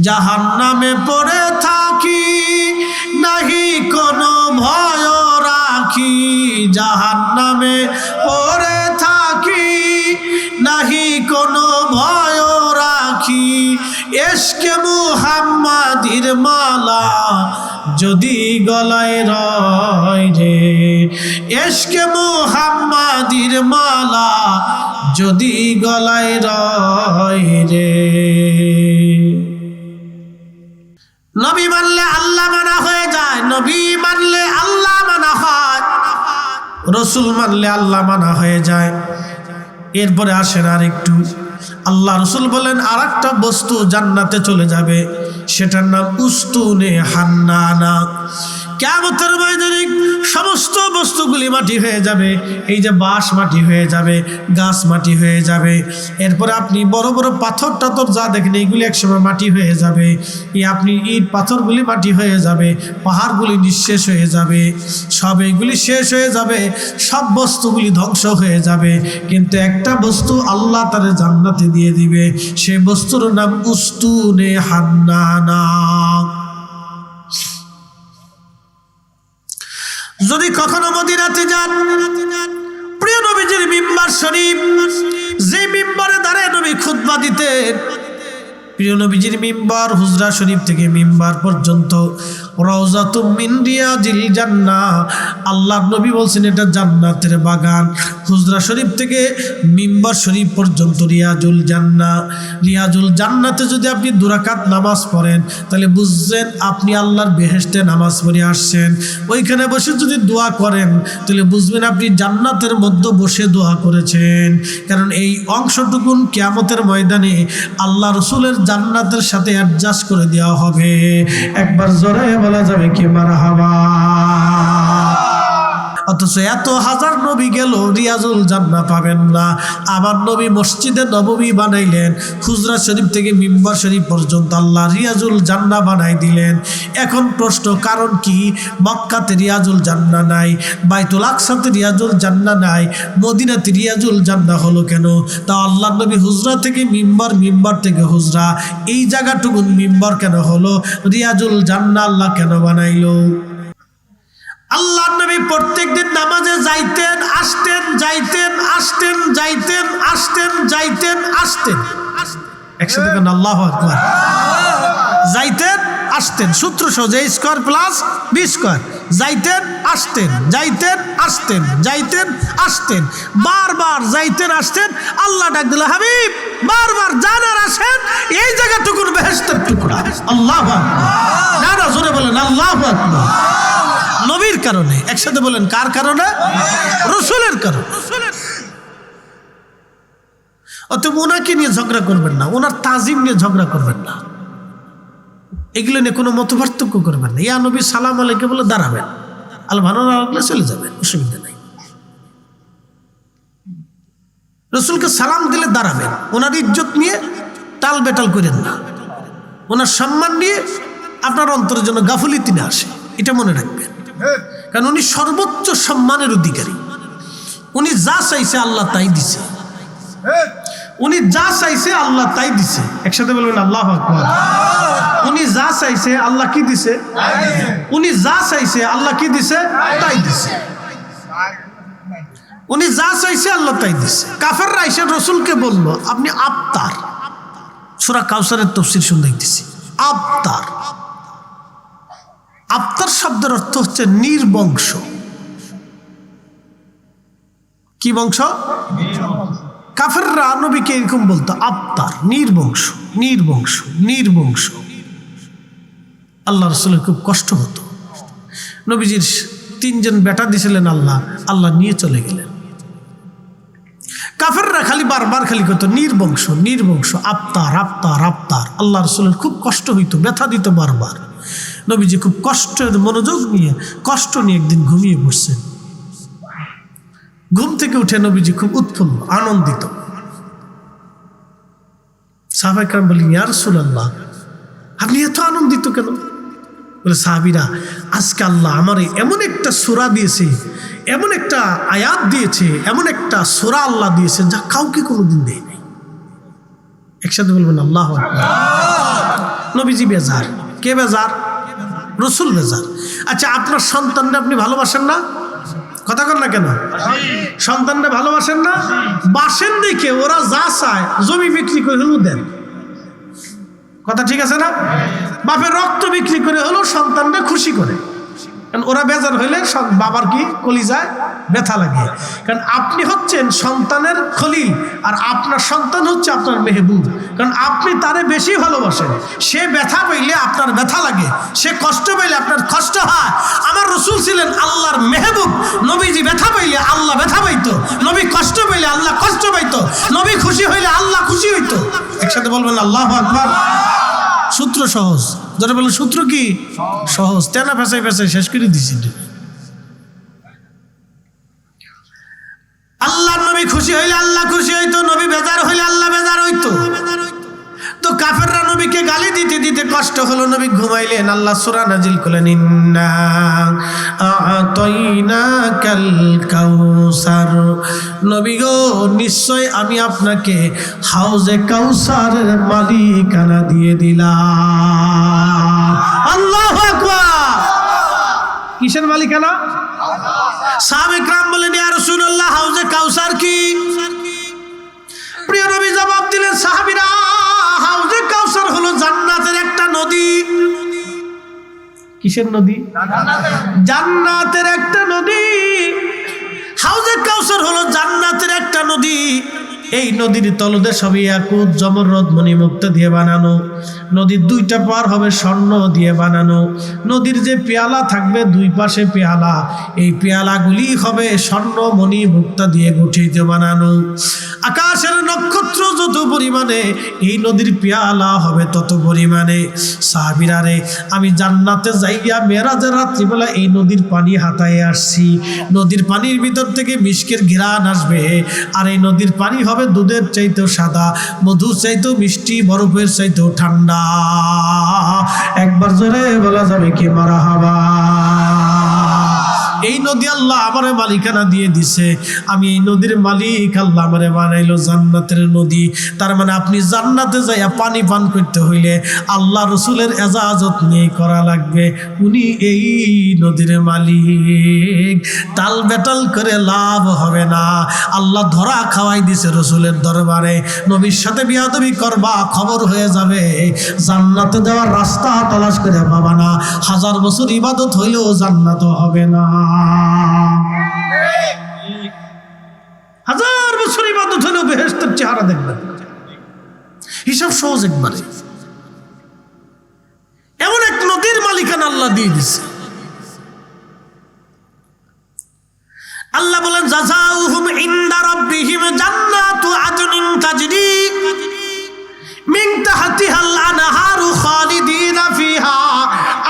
জাহান্নামে পড়ে থাকি নাহি কোনো ভয় রাখি, জাহান্নামে পড়ে থাকি নাহি কোনো ভয় রাখি, ইশকে মুহাম্মাদির মালা যদি গলায় রয় রে, ইশকে মুহাম্মাদির মালা যদি গলায় রয় রে। নবী মানলে আল্লাহ মানা হয়ে যায়, নবী মানলে আল্লাহ মানা হয়, রসুল মানলে আল্লাহ মানা হয়ে যায়। এরপরে আসেন আর একটু, আল্লাহ রসুল বলেন আর একটা বস্তু জান্নাতে চলে যাবে, সেটার নাম উস্তুনে হান্নানা। কিয়ামতের ময়দানে সমস্ত বস্তুগুলি মাটি হয়ে যাবে। এই যে বাঁশ মাটি হয়ে যাবে, গাছ মাটি হয়ে যাবে, এরপরে আপনি বড় বড় পাথর টাথর যা দেখেন এইগুলি একসময় মাটি হয়ে যাবে। আপনি ইট পাথরগুলি মাটি হয়ে যাবে, পাহাড়গুলি নিঃশেষ হয়ে যাবে, সব এইগুলি শেষ হয়ে যাবে, সব বস্তুগুলি ধ্বংস হয়ে যাবে। কিন্তু একটা বস্তু আল্লাহ তারে জান্নাতে দিয়ে দিবে, সেই বস্তুর নাম উস্তুনে হান্নানা। যদি কখনো মদিনাতে যান, প্রিয় নবীজির মিম্বার শরীফ, যে মিম্বারে দাঁড়ায় নবী খুতবা দিতেন, প্রিয় নবীজির মিম্বার হুজরা শরীফ থেকে মিম্বার পর্যন্ত রওজাতুম মিন রিয়াজিল জান্নাহ, আল্লাহর নবী বলছেন এটা জান্নাতের বাগান। হুজরা শরীফ থেকে মিম্বার শরীফ পর্যন্ত রিয়াজুল জান্নাহ। রিয়াজুল জান্নাতে যদি আপনি 2 রাকাত নামাজ পড়েন, তাহলে বুঝছেন আপনি আল্লাহর বেহেশতে নামাজ পড়ে আসছেন। ওইখানে বসে যদি দোয়া করেন, তাহলে বুঝবেন আপনি জান্নাতের মধ্যে বসে দোয়া করেছেন। কারণ এই অংশটুকুন কিয়ামতের ময়দানে আল্লাহ রসুলের জান্নাতের সাথে অ্যাডজাস্ট করে দেওয়া হবে। একবার জোরে বলা যাবে কি মারহাবা। অথচ এত হাজার নবী গেল, রিয়াজুল জান্নাহ পাবেন না। আমার নবী মসজিদে নববী বানাইলেন, হুজরা শরীফ থেকে মিম্বার শরীফ পর্যন্ত আল্লাহ রিয়াজুল জান্নাহ বানাই দিলেন। এখন প্রশ্ন, কারণ কি? মক্কাতে রিয়াজুল জান্নাহ নাই, বাইতুল আকসাতে রিয়াজুল জান্নাহ নাই, মদিনাতে রিয়াজুল জান্নাহ হলো কেন? তা আল্লাহ নবী হুজরা থেকে মিম্বার, মিম্বার থেকে হুজরা, এই জায়গাটুকু মিম্বার কেন হলো? রিয়াজুল জান্নাহ আল্লাহ কেন বানাইলো? আল্লাহর নবী প্রত্যেকদিন নামাজে যাইতেন আসতেন, যাইতেন আসতেন, যাইতেন আসতেন, যাইতেন আসতেন। একসাথে কেন? আল্লাহু আকবার। যাইতেন আসতেন, সূত্র সোজা, স্কয়ার প্লাস বি স্কয়ার। যাইতেন আসতেন, যাইতেন আসতেন, যাইতেন আসতেন, বারবার যাইতেন আসতেন। আল্লাহ ডাক দিল, হাবিব বারবার যান আর আসেন, এই জায়গাটুকুর বেহেশতের টুকরা। আল্লাহু আকবার। না না, জোরে বলেন আল্লাহু আকবার। নবীর কারণে। একসাথে বলেন, কার কারণে? রসুলের কারণে। অতএব ওনাকে নিয়ে ঝগড়া করবেন না, ওনার তাজিম নিয়ে ঝগড়া করবেন না, এগুলো নিয়ে কোনো মত পার্থক্য করবেন না। ইয়া নবী সালাম আলাইকে বলে দাঁড়াবেন, আল ভালো না লাগলে চলে যাবেন, অসুবিধা নেই। রসুলকে সালাম দিলে দাঁড়াবেন, ওনার ইজ্জত নিয়ে টাল বেটাল করেন না, ওনার সম্মান নিয়ে আপনার অন্তরের জন্য গাফুলিতি না আসে, এটা মনে রাখবেন। কারণ উনি সর্বোচ্চ সম্মানের অধিকারী। উনি যা চাইছে আল্লাহ তাই দিছে, উনি যা চাইছে আল্লাহ তাই দিছে। একসাথে বলবেন আল্লাহু আকবার। উনি যা চাইছে আল্লাহ কি দিছে? উনি যা চাইছে আল্লাহ কি দিছে? তাই দিছে। উনি যা চাইছে আল্লাহ তাই দিছে। কাফেররা এসে রসুলকে বলল, আপনি আবতার, সূরা কাউসারের তাফসীর শুনে দেখতেছি, আবতার। আবতার শব্দের অর্থ হচ্ছে নির্বংশ। কি বংশ? কাফেররা নবীকে এরকম বলতো, আবতার, নির্বংশ, নির্বংশ, নির্বংশ। আল্লাহ রাসূলের খুব কষ্ট হতো। নবীজির 3 জন বেটা দিছিলেন আল্লাহ, আল্লাহ নিয়ে চলে গেলেন। কাফেররা খালি বারবার খালি কইতো নির্বংশ নির্বংশ, আফতার আফতার আফতার। আল্লাহ রাসূলের খুব কষ্ট হইতো, ব্যথা দিত বারবার। নবীজি খুব কষ্টের মনোযোগ নিয়ে কষ্ট নিয়ে একদিন ঘুমিয়ে পড়ছেন। ঘুম থেকে উঠে নবীজি খুব উৎফুল্ল আনন্দিত। সাহাবায়ে কেরাম বললেন, ইয়া রাসূলুল্লাহ, আপনি এত আনন্দিত কেন? বলে, সাহাবীরা, আজকে আল্লাহ আমারে এমন একটা সূরা দিয়েছে, এমন একটা আয়াত দিয়েছে, এমন একটা সূরা আল্লাহ দিয়েছে যা কাউকে কোনোদিন দেয় নাই। একসাথে বলবেন আল্লাহু আকবার। নবীজি বেজার। কে বেজার? রাসূল বেজার। আচ্ছা, আপনার সন্তানরা আপনি ভালোবাসেন না? কথা কন না কেন? সন্তানরা ভালোবাসেন না? বাসেন দেখে ওরা যা চায় জমি বিক্রি করে হলেও দেন। কথা ঠিক আছে না? বাপের রক্ত বিক্রি করে হলেও সন্তানরা খুশি করে, কারণ ওরা বেজার হইলে বাবার কি কলিজায় ব্যথা লাগে। কারণ আপনি হচ্ছেন সন্তানের খলিল, আর আপনার সন্তান হচ্ছে আপনার মেহবুব। কারণ আপনি তারে বেশি ভালোবাসেন। সে ব্যথা পাইলে আপনার ব্যথা লাগে, সে কষ্ট পাইলে আপনার কষ্ট হয়। আমার রাসূল ছিলেন আল্লাহর মেহবুব। নবীজি ব্যথা পাইলে আল্লাহ ব্যথা পাইতো, নবী কষ্ট পাইলে আল্লাহ কষ্ট পাইতো, নবী খুশি হইলে আল্লাহ খুশি হইতো। একসাথে বলবেন আল্লাহু আকবার। সূত্র সহজ। যারা বলেন সূত্র কি সহজ, তেনা ফেসাই ফেসাই শেষ করে দিছি। আল্লাহর নবী খুশি হইলে আল্লাহ খুশি হইতো, নবী বেজার হইলে আল্লাহ বেজার হইতো। তো কাফেররা নবীকে গালি দিতে দিতে কষ্ট হলো, নবী ঘুমাইলেন। আল্লাহ সূরা নাজিল করলেন, ইন্না আ'তাইনাকাল কাউসার। নবী গো, নিশ্চয় আমি আপনাকে হাউজে কাউসারের মালিকানা দিয়ে দিলাম। আল্লাহু আকবার। কিসের মালিকানা? সাহাবায়ে কেরাম বলেন, ইয়া রাসূলুল্লাহ, হাউজে কাউসার কি? প্রিয় নবী জবাব দিলেন, সাহাবীরা, হাউজে কাউসার হলো জান্নাতের একটা নদী। কিসের নদী? জান্নাতের একটা নদী। হাউজে কাউসার হলো জান্নাতের একটা নদী। এই নদীর তলদেশ হবে ইয়াকুত, জমরদ, মণিমুক্তা দিয়ে বানানো। নদীর দুইটা পার হবে স্বর্ণ দিয়ে বানানো। নদীর যে পেয়ালা থাকবে দুই পাশে পেয়ালা, এই পেয়ালাগুলি হবে স্বর্ণ মণি মুক্তা দিয়ে গঠিত বানানো। আকাশের নক্ষত্র যত পরিমাণে এই নদীর পেয়ালা হবে তত পরিমাণে। সাহাবীরা রে, আমি জান্নাতে যাইয়া মেরাজের রাত্রিবেলা এই নদীর পানি হাতায় আসছি। নদীর পানির ভিতর থেকে মিষ্কের ঘ্রাণ আসবে, আর এই নদীর পানি হবে দুধের চাইতেও সাদা, মধু চাইতেও মিষ্টি, বরফের চাইতেও ঠান্ডা। একবার জোরে বলা যাবে কি মারহাবা। এই নদী আল্লাহ আমারে মালিকানা দিয়ে দিছে, আমি এই নদীর মালিক। আল্লাহ আমারে বানাইলো জান্নাতের নদী। তার মানে আপনি জান্নাতে যাইয়া পানি পান করতে হইলে আল্লাহ রসুলের এজাজত নিয়ে করা লাগবে। উনি এই নদীর মালিক। তাল বেটাল করে লাভ হবে না। আল্লাহ ধরা খাওয়াই দিছে রসুলের দরবারে। নবীর সাথে বিয়াদবি করবা, খবর হয়ে যাবে। জান্নাতে যাওয়ার রাস্তা তালাশ করে পাবা না। 1000 বছর ইবাদত হইলেও জান্নাত হবে না। 1000 বছর ইবাদত হলেও বেহেশতের চেহারা দেখবেন। হিসাব সহজ একবারে। এমন এক নদীর মালিকানা আল্লাহ দিয়ে দিছে। আল্লাহ বলেন, জাযাউহুম ইনদা রাব্বিহিম জান্নাতু আদনিন তাজরি মিন তাহতিহাল আনহারু খালিদিনা ফিহা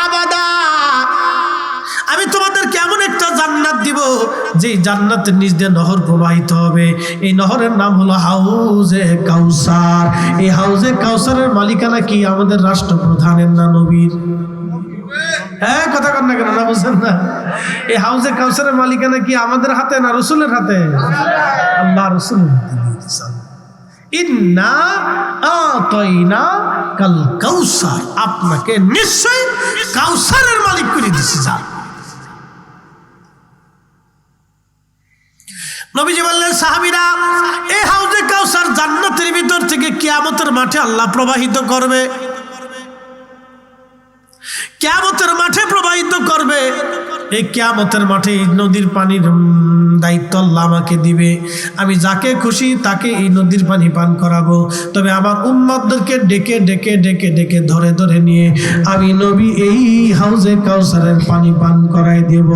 আবাদা। আমি তোমাদের কেমন একটা জান্নাত দিব, যে জান্নাতের নিচ দিয়ে নহর প্রবাহিত হবে। এই নহরের নাম হলো হাউজে কাউসার। এই হাউজে কাউসারের মালিকানা কি আমাদের রাষ্ট্রপ্রধানের না নবীর? হ্যাঁ, কথা কন না কেন? না বুঝছেন না? এই হাউজে কাউসারের মালিকানা কি আমাদের হাতে না রসুলের হাতে? আল্লাহ রসুলের হাতে দিয়েছেন। ইন্না আ'তাইনাকাল কাউসার, আপনাকে নিশ্চয় কাউসারের মালিক করে দিয়েছি। যা নবীজি বললেন, সাহাবীরা, এই হাউজে কাউসার জান্নাতের ভিতর থেকে কিয়ামতের মাঠে আল্লাহ প্রবাহিত করবে। কিয়ামতের মাঠে প্রবাহিত করবে। এই কিয়ামতের মাঠে এই নদীর পানির দায়িত্ব আল্লাহ আমাকে দিবে। আমি যাকে খুশি তাকে এই নদীর পানি পান করাবো। তবে আমার উম্মতদেরকে ডেকে ডেকে ডেকে ডেকে ধরে ধরে নিয়ে আমি নবী এই হাউজে কাউসারের পানি পান করাই দেব।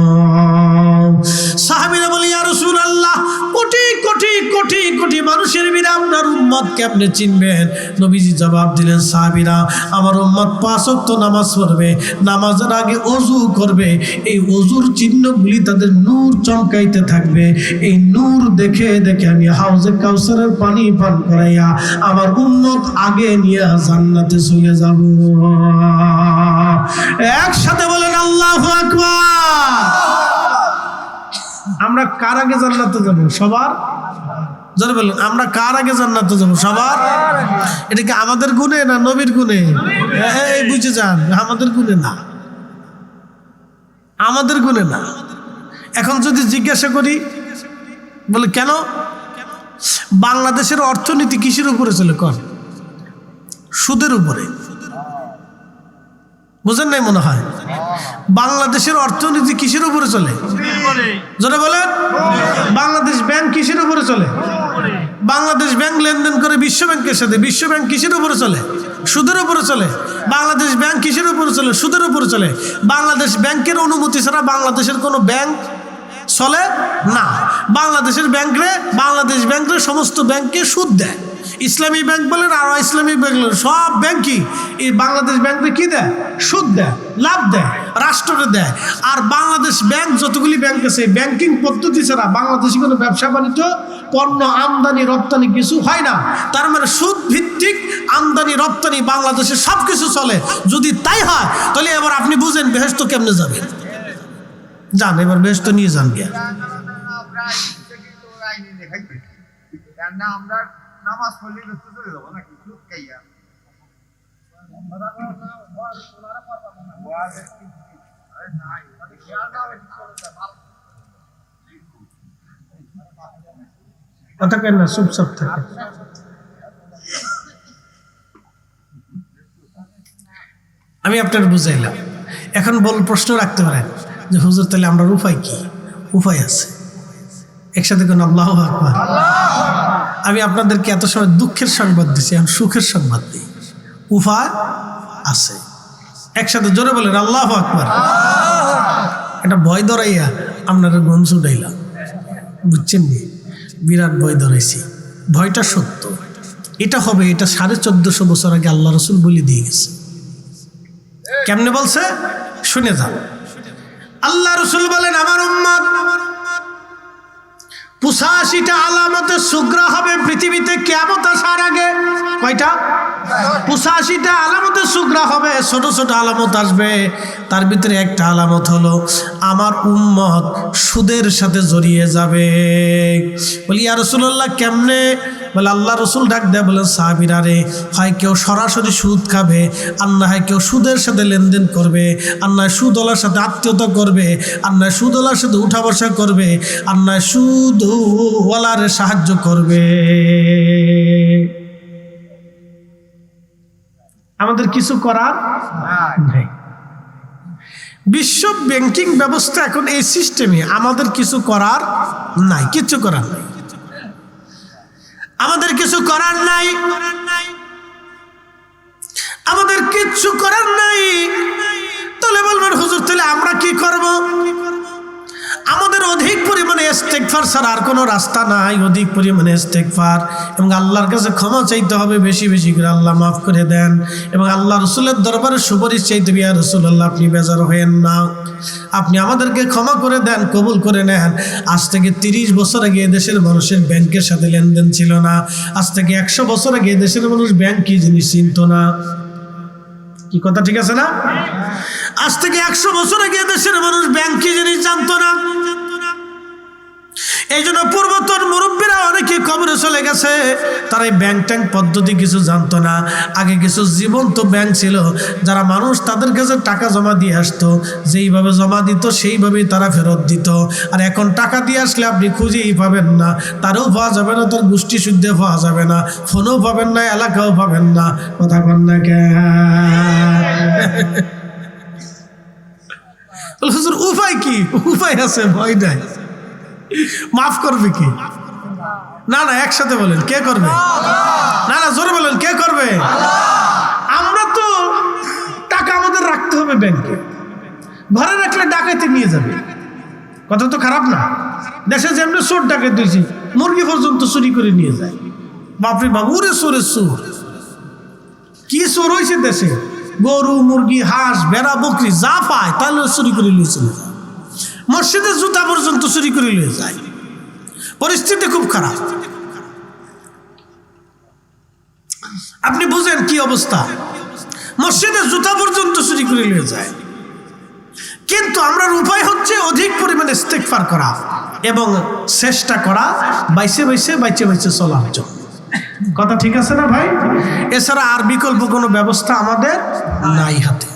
সাহাবীরা বলে, ইয়া রাসূলুল্লাহ, কোটি কোটি কোটি কোটি মানুষের ভিড়ে আপনার উম্মত কেমনে চিনবেন? নবীজি জবাব দিলেন, সাহাবীরা, আমার উম্মত 5 ওয়াক্ত নামাজ পড়বে, নামাজের আগে ওযু করবে, এই ওযুর চিহ্নগুলি তাদের নূর চমকাইতে থাকবে। এই নূর দেখে দেখে আমি হাউজে কাউসারের পানি পান করাইয়া আমার উম্মত আগে নিয়ে জান্নাতে চলে যাব। একসাথে বলেন আল্লাহু আকবার। আমরা কার আগে জান্নাতে যাব? সবার। জোরে বলেন, আমরা কার আগে জান্নাতে যাব? সবার। এটা কি আমাদের গুণে না নবীর গুণে? এই বুঝে যান, আমাদের গুণে না, আমাদের গুণে না। এখন যদি জিজ্ঞাসা করি, বলে কেন? বাংলাদেশের অর্থনীতি কিসের উপরে চলে? কর, সুদের উপরে। বুঝেন নাই মনে হয়? বাংলাদেশের অর্থনীতি কিসের উপরে চলে? যারা বলেন, বাংলাদেশ ব্যাংক কিসের উপরে চলে? বাংলাদেশ ব্যাংক লেনদেন করে বিশ্ব ব্যাংকের সাথে। বিশ্ব ব্যাংক কিসের উপরে চলে? সুদের উপরে চলে। বাংলাদেশ ব্যাংক কিসের উপরে চলে? সুদের উপরে চলে। বাংলাদেশ ব্যাংকের অনুমতি ছাড়া বাংলাদেশের কোনো ব্যাংক চলে না। বাংলাদেশের ব্যাংকরে, বাংলাদেশ ব্যাংকের সমস্ত ব্যাংকে সুদ দেয়। ইসলামী ব্যাংক বলেন আর ইসলামী ব্যাংক বলেন, সব ব্যাংকই এই বাংলাদেশ ব্যাংকে কি দেয়? সুদ দেয়, লাভ দেয়, রাষ্ট্রকে দেয়। আর বাংলাদেশ ব্যাংক যতগুলি ব্যাংক আছে, ব্যাংকিং পদ্ধতি ছাড়া বাংলাদেশে কোনো ব্যবসা বাণিজ্য, পণ্য আমদানি রপ্তানি কিছু হয় না। তার মানে সুদ ভিত্তিক আমদানি রপ্তানি বাংলাদেশে সব কিছু চলে। যদি তাই হয় তাহলে এবার আপনি বুঝেন বেহেশত কেমনে যাবেন। যান, এবার বেহেশত নিয়ে যান গিয়া। নামাজ পড়লে চলে যাবো নাকি? কথা কেন না, চুপচাপ থাকে। আমি আপনার বুঝাইলাম। এখন প্রশ্ন রাখতে পারেন যে হুজুর তাহলে আমরা উপায় কি? উপায় আছে। একসাথে কোন আল্লাহু আকবার। আমি আপনাদেরকে এত সময় দুঃখের সংবাদ দিচ্ছি, এখন সুখের সংবাদ দিই। উপায় আছে। একসাথে জোরে বলেন আল্লাহু আকবার। এটা ভয় ধরাইয়া আপনারা গম ছুটাইলাম, বুঝছেন নি? বিরাট ভয় ধরাইছি। ভয়টা সত্য, এটা হবে। এটা 1450 বছর আগে আল্লাহ রসুল বলে দিয়ে গেছে। কেমনে বলছে শুনে যান। আল্লাহ রসুল বলেন, আমার উম্মত 85টা আলামতের সুগ্রা হবে পৃথিবীতে কিয়ামত আসার আগে। কয়টা? 85টা আলামতের সুগ্রা হবে। ছোট ছোট আলামত আসবে। তার ভিতরে একটা আলামত হলো আমার উম্মত সুদের সাথে জড়িয়ে যাবে। বলি ইয়া রাসূলুল্লাহ কেমনে? বলে আল্লাহ রসুল ডাক দেয়, বলেন সাহাবীরা রে, হয় কেউ সরাসরি সুদ খাবে, আর না হয় কেউ সুদের সাথে লেনদেন করবে, আর নয় সুদওয়ালার সাথে আত্মীয়তা করবে, আর নয় সুদওয়ালার সাথে উঠা বসা করবে, আর নয় সুদওয়ালার সাহায্য করবে। আমাদের কিছু করার নাই। বিশ্ব ব্যাংকিং ব্যবস্থা এখন এই সিস্টেমে, আমাদের কিছু করার নাই, কিছু করার নাই, আমাদের কিছু করার নাই, আমাদের কিচ্ছু করার নাই। তাহলে বলবেন হুজুর তাহলে আমরা কি করব? আমাদের অধিক পরিমাণে ইস্তেগফার ছাড়া আর কোনো রাস্তা নাই। অধিক পরিমাণে ইস্তেগফার এবং আল্লাহর কাছে ক্ষমা চাইতে হবে বেশি বেশি করে, আল্লাহ মাফ করে দেন। এবং আল্লাহ রসুলের দরবারে সুপারিশ চাইতে হবে, ইয়া রাসূলুল্লাহ আপনি বেজার হয়েন না, আপনি আমাদেরকে ক্ষমা করে দেন, কবুল করে নেন। আজ থেকে 30 বছর আগে এদেশের মানুষের ব্যাংকের সাথে লেনদেন ছিল না। আজ থেকে 100 বছর আগে এদেশের মানুষ ব্যাংক কি জিনিস চিনত না। কি কথা ঠিক আছে না? আজ থেকে 100 বছর আগে দেশের মানুষ ব্যাংক কি জিনিস জানতো না। এই জন্য পূর্বতন মুরব্বীরা অনেকে কবরে চলে গেছে, তারা এই ব্যাংক ট্যাঙ্ক পদ্ধতি কিছু জানতো না। আগে কিছু জীবন্ত ব্যাংক ছিল, যারা মানুষ তাদের কাছে টাকা জমা দিয়ে আসতো, যেইভাবে জমা দিত সেইভাবেই তারা ফেরত দিত। আর এখন টাকা দিয়ে আসলে আপনি খুঁজেই পাবেন না, তারও পাওয়া যাবে না, তার গোষ্ঠী শুদ্ধে পাওয়া যাবে না, ফোনও পাবেন না, এলাকাও পাবেন না। কথা কন না কেন? হুজুর উপায় কি? উপায় আছে, ভয় নাই। মাফ করবে কি? না না, একসাথে বলেন কে করবে? না না, জোরে বলেন কে করবে? আমরা তো টাকা আমাদের রাখতে হবে ব্যাংকে, ঘরে রাখলে ডাকাইতে নিয়ে যাবে। কথা তো খারাপ না। দেশে যেমনি চোর ডাকাত দিয়েছি, মুরগি পর্যন্ত চুরি করে নিয়ে যায়। বাপরে বাপ, ওরে চোরে চোর, কি চোর হয়েছে দেশে, গরু মুরগি হাঁস ভেড়া বকরি যা পায় তাহলে চুরি করে নিয়ে চলে যায়। মসজিদের জুতা পর্যন্ত চুরি করে নিয়ে যায়। পরিস্থিতি খুব খারাপ। আপনি বুঝেন কি অবস্থা, মসজিদের জুতা পর্যন্ত চুরি করে নিয়ে যায়। কিন্তু আমরা উপায় হচ্ছে অধিক পরিমাণে ইস্তেগফার করা এবং চেষ্টা করা বাইসে বাইসে চলার জন্য। কথা ঠিক আছে না ভাই? এছাড়া আর বিকল্প কোনো ব্যবস্থা আমাদের নাই হাতে।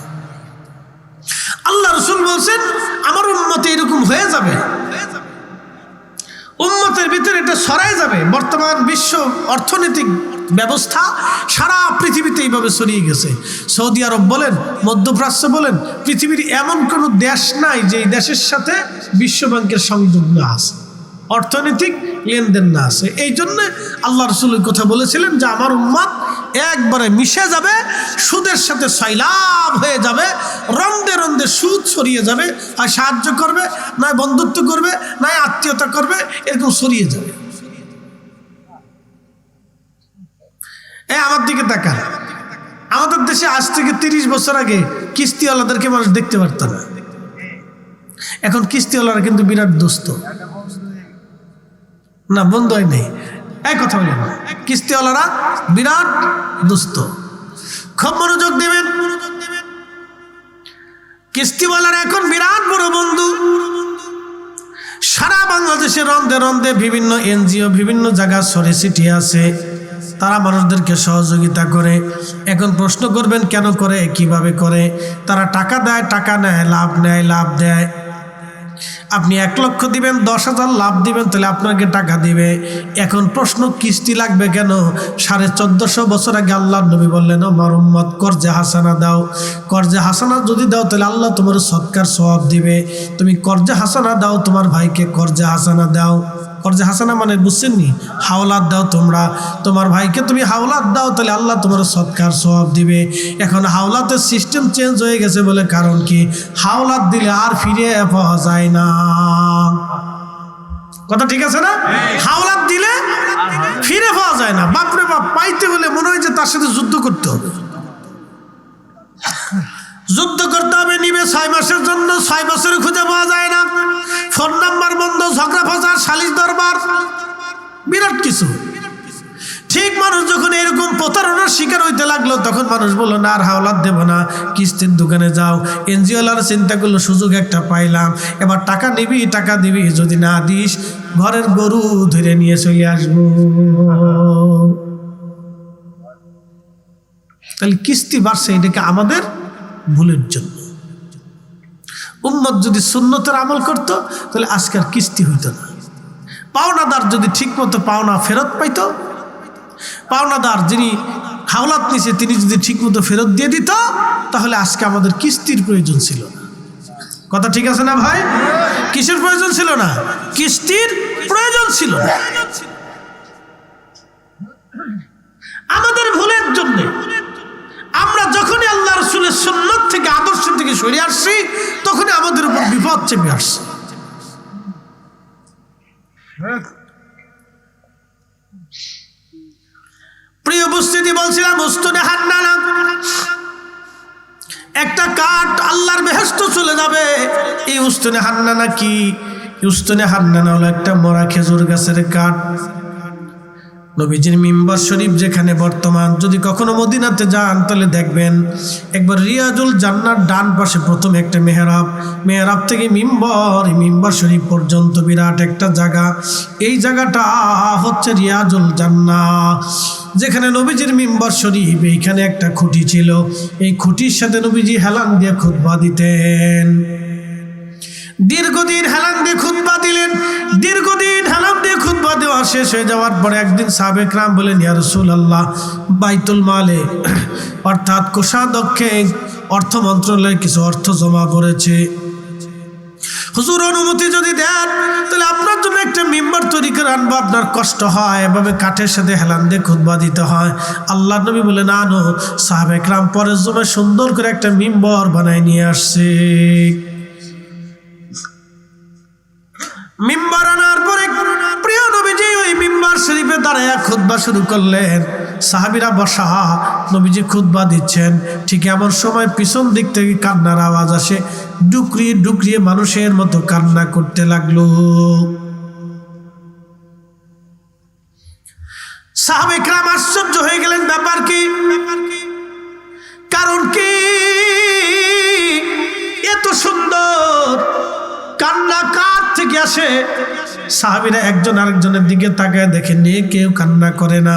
আল্লাহ রাসূল বলছেন আমার উম্মতে এরকম হয়ে যাবে, উম্মতের ভিতরে এটা ছড়ায় যাবে। বর্তমান বিশ্ব অর্থনৈতিক ব্যবস্থা সারা পৃথিবীতে এইভাবে ছড়িয়ে গেছে। সৌদি আরব বলেন, মধ্যপ্রাচ্য বলেন, পৃথিবীর এমন কোনো দেশ নাই যে এই দেশের সাথে বিশ্ব ব্যাংকের সংযোগ না আছে, অর্থনৈতিক লেনদেন না আছে। এই জন্য আল্লাহ রাসূল কথা বলেছিলেন যে আমার উম্মত একবারে মিশে যাবে, সুদের সাথে সয়লাব হয়ে যাবে, রন্দে রন্দে সুদ ছড়িয়ে যাবে। হয় সাহায্য করবে, নয় বন্ধুত্ব করবে, নয় আত্মীয়তা করবে, এরকম ছড়িয়ে যাবে। আমার দিকে তাকান, আমাদের দেশে আজ থেকে 30 বছর আগে কিস্তিওয়ালাদেরকে মানুষ দেখতে পারত না। এখন কিস্তিওয়ালারা কিন্তু বিরাট দোস্ত, না বন্ধু হয় নেই, এক কথা বলেন, কিস্তিওয়ালারা বিরাট দোস্ত। খুব মনোযোগ দেবেন, কিস্তিওয়ালারা এখন বিরাট বড় বন্ধু। সারা বাংলাদেশে রন্দে রন্দে বিভিন্ন এনজিও বিভিন্ন জায়গা ছড়ে ছিটিয়ে আছে, তারা মানুষদেরকে সহযোগিতা করে। এখন প্রশ্ন করবেন কেন করে, কিভাবে করে? তারা টাকা দেয়, টাকা নেয়, লাভ নেয়, লাভ দেয়। আপনি 1 লক্ষ দিবেন, 10,000 লাভ দিবেন, তাহলে আপনাকে টাকা দিবে। এখন প্রশ্ন কিস্তি লাগবে কেন? 1450 বছর আগে আল্লাহর নবী বললেন আমার উম্মত কর্জে হাসানা দাও। কর্জে হাসানা যদি দাও তাহলে আল্লাহ তোমার সৎকার সওয়াব দিবে। তুমি কর্জে হাসানা দাও, তোমার ভাইকে কর্জে হাসানা দাও। কর্জে হাসানা মানে বুঝছেন নি? হাওলাত দাও, তোমরা তোমার ভাইকে তুমি হাওলাত দাও, তাহলে আল্লাহ তোমার সৎকার সওয়াব দিবে। এখন হাওলাতের সিস্টেম চেঞ্জ হয়ে গেছে বলে, কারণ কি? হাওলাত দিলে আর ফিরে পাওয়া যায় না। কথা ঠিক আছে না? হাওলাত দিলে ফিরে পাওয়া যায় না। বাপরে বাপ, পাইতে হলে মনে হয় যে তার সাথে যুদ্ধ করতে হবে। যুদ্ধ করতে হবে, নিবে 6 মাসের জন্য, 6 বছরে খুঁজে পাওয়া যায় না। ফোন নাম্বার বন্ধ, ঝগড়া ফাসাদ, সালিশ দরবার, বিরাট কিছু। ঠিক মানুষ যখন এরকম প্রতারণার শিকার হইতে লাগলো, তখন মানুষ বললো না আর হাওলাত দেব না, কিস্তির দোকানে যাও। এনজিওলারা চিন্তা করলো সুযোগ একটা পাইলাম, এবার টাকা নিবি, টাকা দিবি, যদি না দিস ঘরের গরু ধরে নিয়ে চলে আসবো। তাহলে কিস্তি বাড়ছে, এটাকে আমাদের ভুলের জন্য। উম্মত যদি সুন্নতের আমল করত তাহলে আজকের কিস্তি হইতো না। পাওনাদার যদি ঠিক মতো পাওনা ফেরত পাইত, পাওনাদার যিনি হাওলাত নিছে তিনি যদি ঠিক মতো ফেরত দিয়ে দিত, তাহলে আজকে আমাদের কিস্তির প্রয়োজন ছিল না। কথা ঠিক আছে না ভাই? কিসের প্রয়োজন ছিল না? কিস্তির প্রয়োজন ছিল না। আমাদের ভুলের জন্য আমরা যখনই আল্লাহ রাসূলের সুন্নাত থেকে, আদর্শ থেকে সরে আসছি, তখনই আমাদের উপর বিপদ চেপে আসছে। প্রিয় উপস্থিতি, বলছিলাম উস্তুনে হান্নানা, একটা কাঠ আল্লাহর বেহেশত চলে যাবে। এই উস্তুনে হান্নানা কি? উস্তুনে হান্নানা হলো একটা মরা খেজুর গাছের কাঠ। নবীজির মিম্বার শরীফ যেখানে বর্তমান, যদি কখনো মদিনাতে যান তাহলে দেখবেন একবার রিয়াজুল জান্নার ডান পাশে প্রথম একটা মেহরাব, মেহরাব থেকে মিম্বার শরীফ পর্যন্ত বিরাট একটা জায়গা। এই জায়গাটা হচ্ছে রিয়াজুল জান্নাহ, যেখানে নবীজির মিম্বার শরীফ, এইখানে একটা খুঁটি ছিল। এই খুঁটির সাথে নবীজি হেলান দিয়ে খুতবা দিতেন। দীর্ঘদিন হেলান দিয়ে খুতবা দিলেন। দীর্ঘদিন হেলান দিয়ে খুতবা দেওয়া শেষ হয়ে যাওয়ার পরে একদিন সাহাবে کرام বলেন, ইয়া রাসূলুল্লাহ, বাইতুল মালে অর্থাৎ কোষাধ্যক্ষে অর্থ মন্ত্রণালয়ে কিছু অর্থ জমা পড়েছে, হুজুর অনুমতি যদি দেন তাহলে আপনার জন্য একটা মিম্বার তৈরি করে আনবো। আপনার কষ্ট হয়, এভাবে কাঠের সাথে হেলান দিয়ে খুতবা দিতে হয়। আল্লাহ নবী বলেন আনো। সাহাবে کرام পরের জন্য সুন্দর করে একটা মিম্বার বানায় নিয়ে আসছে। মিম্বার আনার পরে প্রিয় নবীজি ওই খুতবা শুরু করলেন, সাহাবীরা বসা, নবীজি খুতবা দিচ্ছেন। ঠিক এমন সময় পিছন দিক থেকে কান্নার আওয়াজ আসে, ডুকরিয়ে ডুকরিয়ে মানুষের মতো কান্না করতে লাগলো। সাহাবে কেরাম আশ্চর্য হয়ে গেলেন, ব্যাপার কি, কারণ কি, এত সুন্দর কান্না কার থেকে আসে? সাহাবীরা একজন আরেকজনের দিকে তাকায় দেখেন, কেউ কান্না করে না,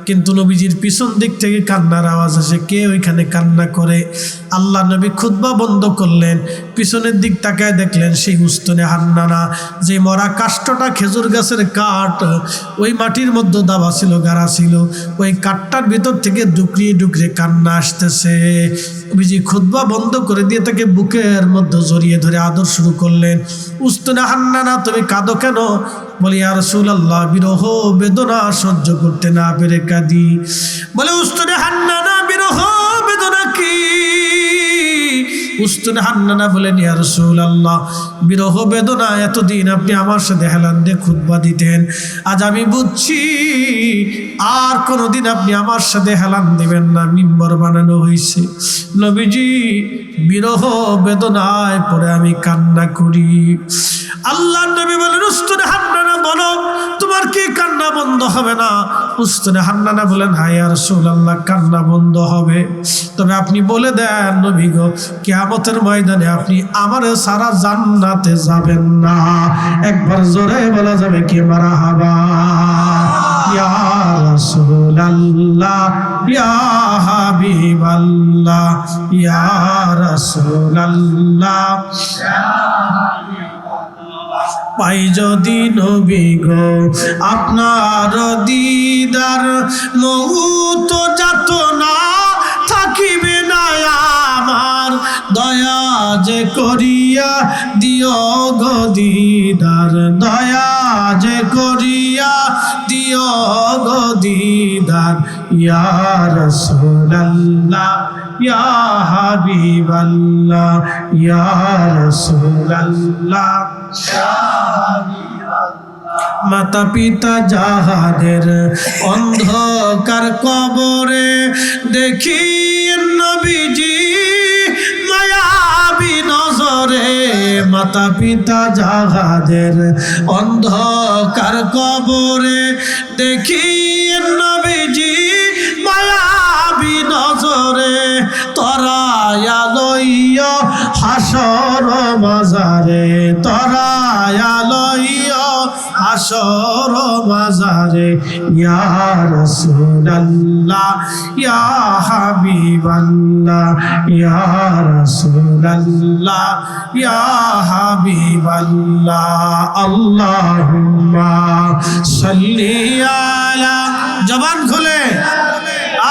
কিন্তু নবীজির পিছন দিক থেকে কান্নার আওয়াজ আসে, কে ওইখানে কান্না করে। আল্লাহ নবী খুতবা বন্ধ করলেন, পিছনের দিক তাকায় দেখলেন সেই উস্তনে হান্নানা, যে মরা কাষ্ঠটা খেজুর গাছের কাঠ, ওই মাটির মধ্যে দাবা ছিল, গাড়া ছিল, ওই কাঠটার ভিতর থেকে ডুকরিয়ে ডুকরিয়ে কান্না আসতেছে। নবীজি খুতবা বন্ধ করে দিয়ে তাকে বুকের মধ্যে জড়িয়ে ধরে আদর শুরু করলেন। উস্তনে হান্নানা, তুমি কাঁদো কেন? বলে, ইয়া রাসূলুল্লাহ, বিরহ বেদনা সহ্য করতে না পেরে কাঁদি। বলে, উস্তনে হান্নানা, বিরহ বেদনা কি? উস্তনে হান্নানা বলেন, ইয়া রাসূলুল্লাহ, বিরহ বেদনা এতদিন আপনি আমার সাথে হেলান দিয়ে খুতবা দিতেন, আজ আমি বুঝছি আর কোনোদিন আপনি আমার সাথে হেলান দিবেন না, মিম্বর বানানো হয়েছে। নবীজি বিরহ বেদনায় পড়ে আমি কান্না করি। আল্লাহ নবী বলেন, উস্তনে হান্নানা, বলো তোমার কি কান্না বন্ধ হবে না? উস্তনে হান্নানা বলেন, হ্যাঁ ইয়া রাসূলুল্লাহ, কান্না বন্ধ হবে, তবে আপনি বলে দেন নবী গো, কিয়ামতের ময়দানে আপনি আমার সারা জান্নাতে যাবেন না। একবার জোরে বলা যাবে কি মারহাবা? ইয়া রাসূলুল্লাহ, ইয়া হাবিবাল্লাহ, ইয়া রাসূলুল্লাহ, পাই যদি নবী গো আপনার দিদার, মউত যাত না থাকিবে না আমার, দয়া যে করিয়া দিও গো দিদার, দয়া যে করিয়া দিও গো দিদার, ইয়া রাসূলুল্লাহ, ইয়া হাবিবাল্লাহ, ইয়া রাসূলুল্লাহ। মাতা পিতা যাহাদের অন্ধকার কবরে দেখি নবীজি মায়াবী নজরে, মাতা পিতা যাহাদের অন্ধকার কবরে দেখি নবীজি মায়াবী নজরে, তরায়া লইয়া হাসর মাজারে, তরায়া লইয়া হাসর মাজারে, ইয়া রাসূলুল্লাহ, ইয়া হাবিবাল্লাহ, ইয়া রাসূলুল্লাহ, ইয়া হাবিবাল্লাহ। আল্লাহুম্মা সাল্লি আলা, জবান খুলে,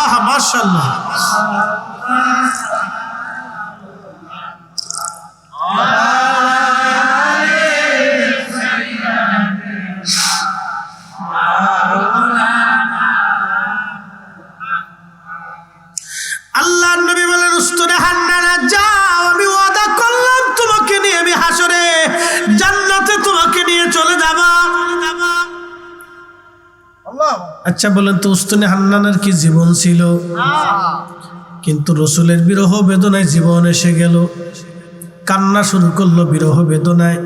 আহা মাশাআল্লাহ। আল্লাহ নবী বলেন, উস্তনে হান্নানা, যাও, আমি ওয়াদা করলাম তোমাকে নিয়ে আমি হাসরে জান্নাতে তোমাকে নিয়ে চলে যাব। আচ্ছা বলেন তো, উস্তনে হান্নানার কি জীবন ছিল? কিন্তু রসুলের বিরহ বেদনায় জীবন এসে গেল, কান্না শুরু করলো বিরহ বেদনায়,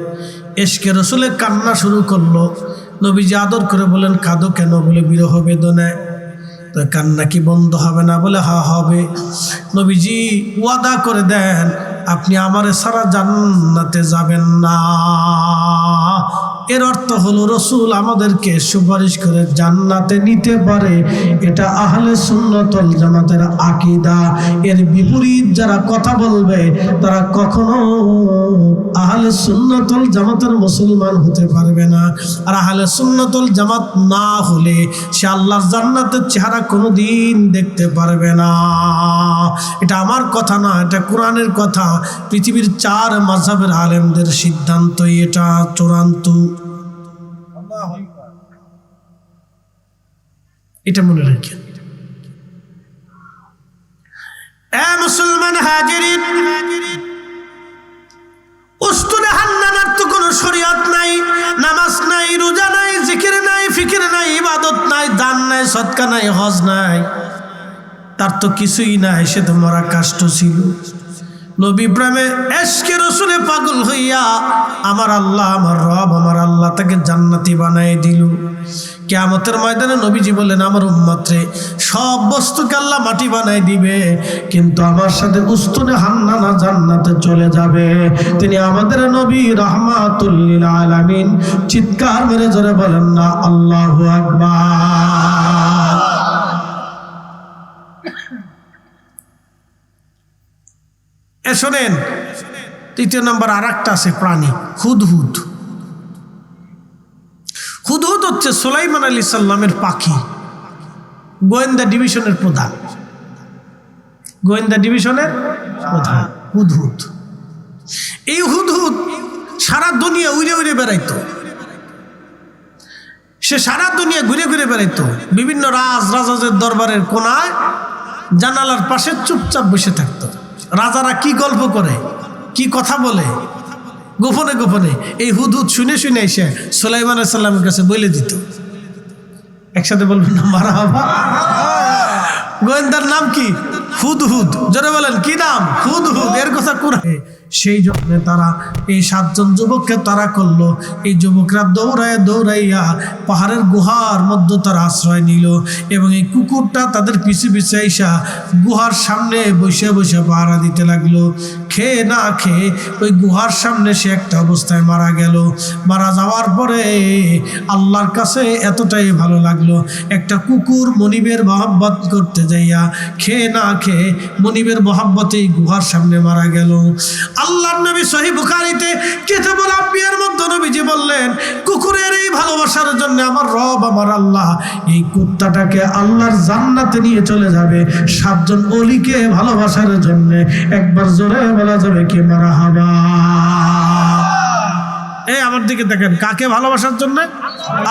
এশকে রসুলে কান্না শুরু করলো। নবীজি আদর করে বলেন, কাঁদো কেন? বলে, বিরহ বেদনায়। তো কান্না কি বন্ধ হবে না? বলে, হ্যাঁ হবে। নবীজি ওয়াদা করে দেন, আপনি আমারে সারা জান্নাতে যাবেন না। এর অর্থ হলো রসুল আমাদেরকে সুপারিশ করে জান্নাতে নিতে পারে, এটা আহলে সুন্নাত ওয়াল জামাতের আকীদা। এর বিপরীত যারা কথা বলবে তারা কখনো আহলে সুন্নাত ওয়াল জামাতের মুসলমান হতে পারবে না। আর আহলে সুন্নাত ওয়াল জামাত না হলে সে আল্লাহর জান্নাতের চেহারা কোনোদিন দেখতে পারবে না। এটা আমার কথা না, এটা কোরআনের কথা। পৃথিবীর 4 মাযহাবের আলেমদের সিদ্ধান্ত, এটা চূড়ান্ত। এটা মনে রাখেন। এ মুসলমান হাজিরিন, উস্তুনে হান্নানার তো কোনো শরীয়ত নাই, নামাজ নাই, রোজা নাই, জিকির নাই, ফিকির নাই, ইবাদত নাই, দান নাই, সদকা নাই, হজ নাই, তার তো কিছুই নাই, সে তো মরা কাষ্ট ছিল। নবী প্রেমে এশকে রসুলে পাগল হইয়া আমার আল্লাহ, আমার রব, আমার আল্লাহ তাকে জান্নাতি বানায় দিল। কিয়ামতের ময়দানে নবীজি বললেন, আমার উম্মতরে সব বস্তুকে আল্লাহ মাটি বানায় দিবে, কিন্তু আমার সাথে উস্তুনে হান্নানা জান্নাতে চলে যাবে। তিনি আমাদের নবী রাহমাতুল লিল আলামিন। চিৎকার মেরে জোরে বলেন না আল্লাহু আকবার। শোনেন, তৃতীয় নম্বর আর একটা আছে প্রাণী, হুদহুদ। হুদহুদ হচ্ছে সুলাইমান আলাইহিস সালামের পাখি, গোয়েন্দা ডিভিশনের প্রধান, গোয়েন্দা ডিভিশনের প্রধান হুদহুদ। এই হুদহুদ সারা দুনিয়া উড়ে উড়ে বেড়াইতো, সে সারা দুনিয়া ঘুরে ঘুরে বেড়াইতো। বিভিন্ন রাজাদের দরবারের কোনায় জানালার পাশে চুপচাপ বসে থাকতো। রাজারা কি গল্প করে, কি কথা বলে, গোপনে গোপনে এই হুদহুদ শুনে শুনে এসে সুলাইমান আলাইহিস সালামের কাছে বলে দিত। একসাথে বলবেন না মারহাবা। গোয়েন্দার নাম কি? হুদহুদ। জোরে বলেন কি নাম? হুদহুদ। এর কথা কোরআনে। সেই জন্য তারা এই 7 জন যুবককে তারা করলো। এই যুবকরা দৌড়ায় দৌড়াইয়া পাহাড়ের গুহার মধ্যে তারা আশ্রয় নিল, এবং এই কুকুরটা তাদের পিছু পিছু আইসা গুহার সামনে বসে বসে পাহারা দিতে লাগলো। খেয়ে না খেয়ে ওই গুহার সামনে সে একটা অবস্থায় মারা গেল। মারা যাওয়ার পরে আল্লাহর কাছে এতটাই ভালো লাগলো, একটা কুকুর মনিবের মহব্বত করতে যাইয়া খেয়ে না খেয়ে মনিবের মহব্বতে গুহার সামনে মারা গেল। আল্লাহর নবী সহিহ বুখারীতে কিতাবুল আম্বিয়ার মধ্যে নবীজি বললেন, কুকুরের এই ভালোবাসার জন্য আমার রব, আমার আল্লাহ এই কুত্তাটাকে আল্লাহর জান্নাতে নিয়ে চলে যাবে 7 জন ওলিকে ভালোবাসার জন্য। একবার জোরে বলা যাবে কি মারহাবা। এই আমার দিকে দেখেন, কাকে ভালোবাসার জন্য?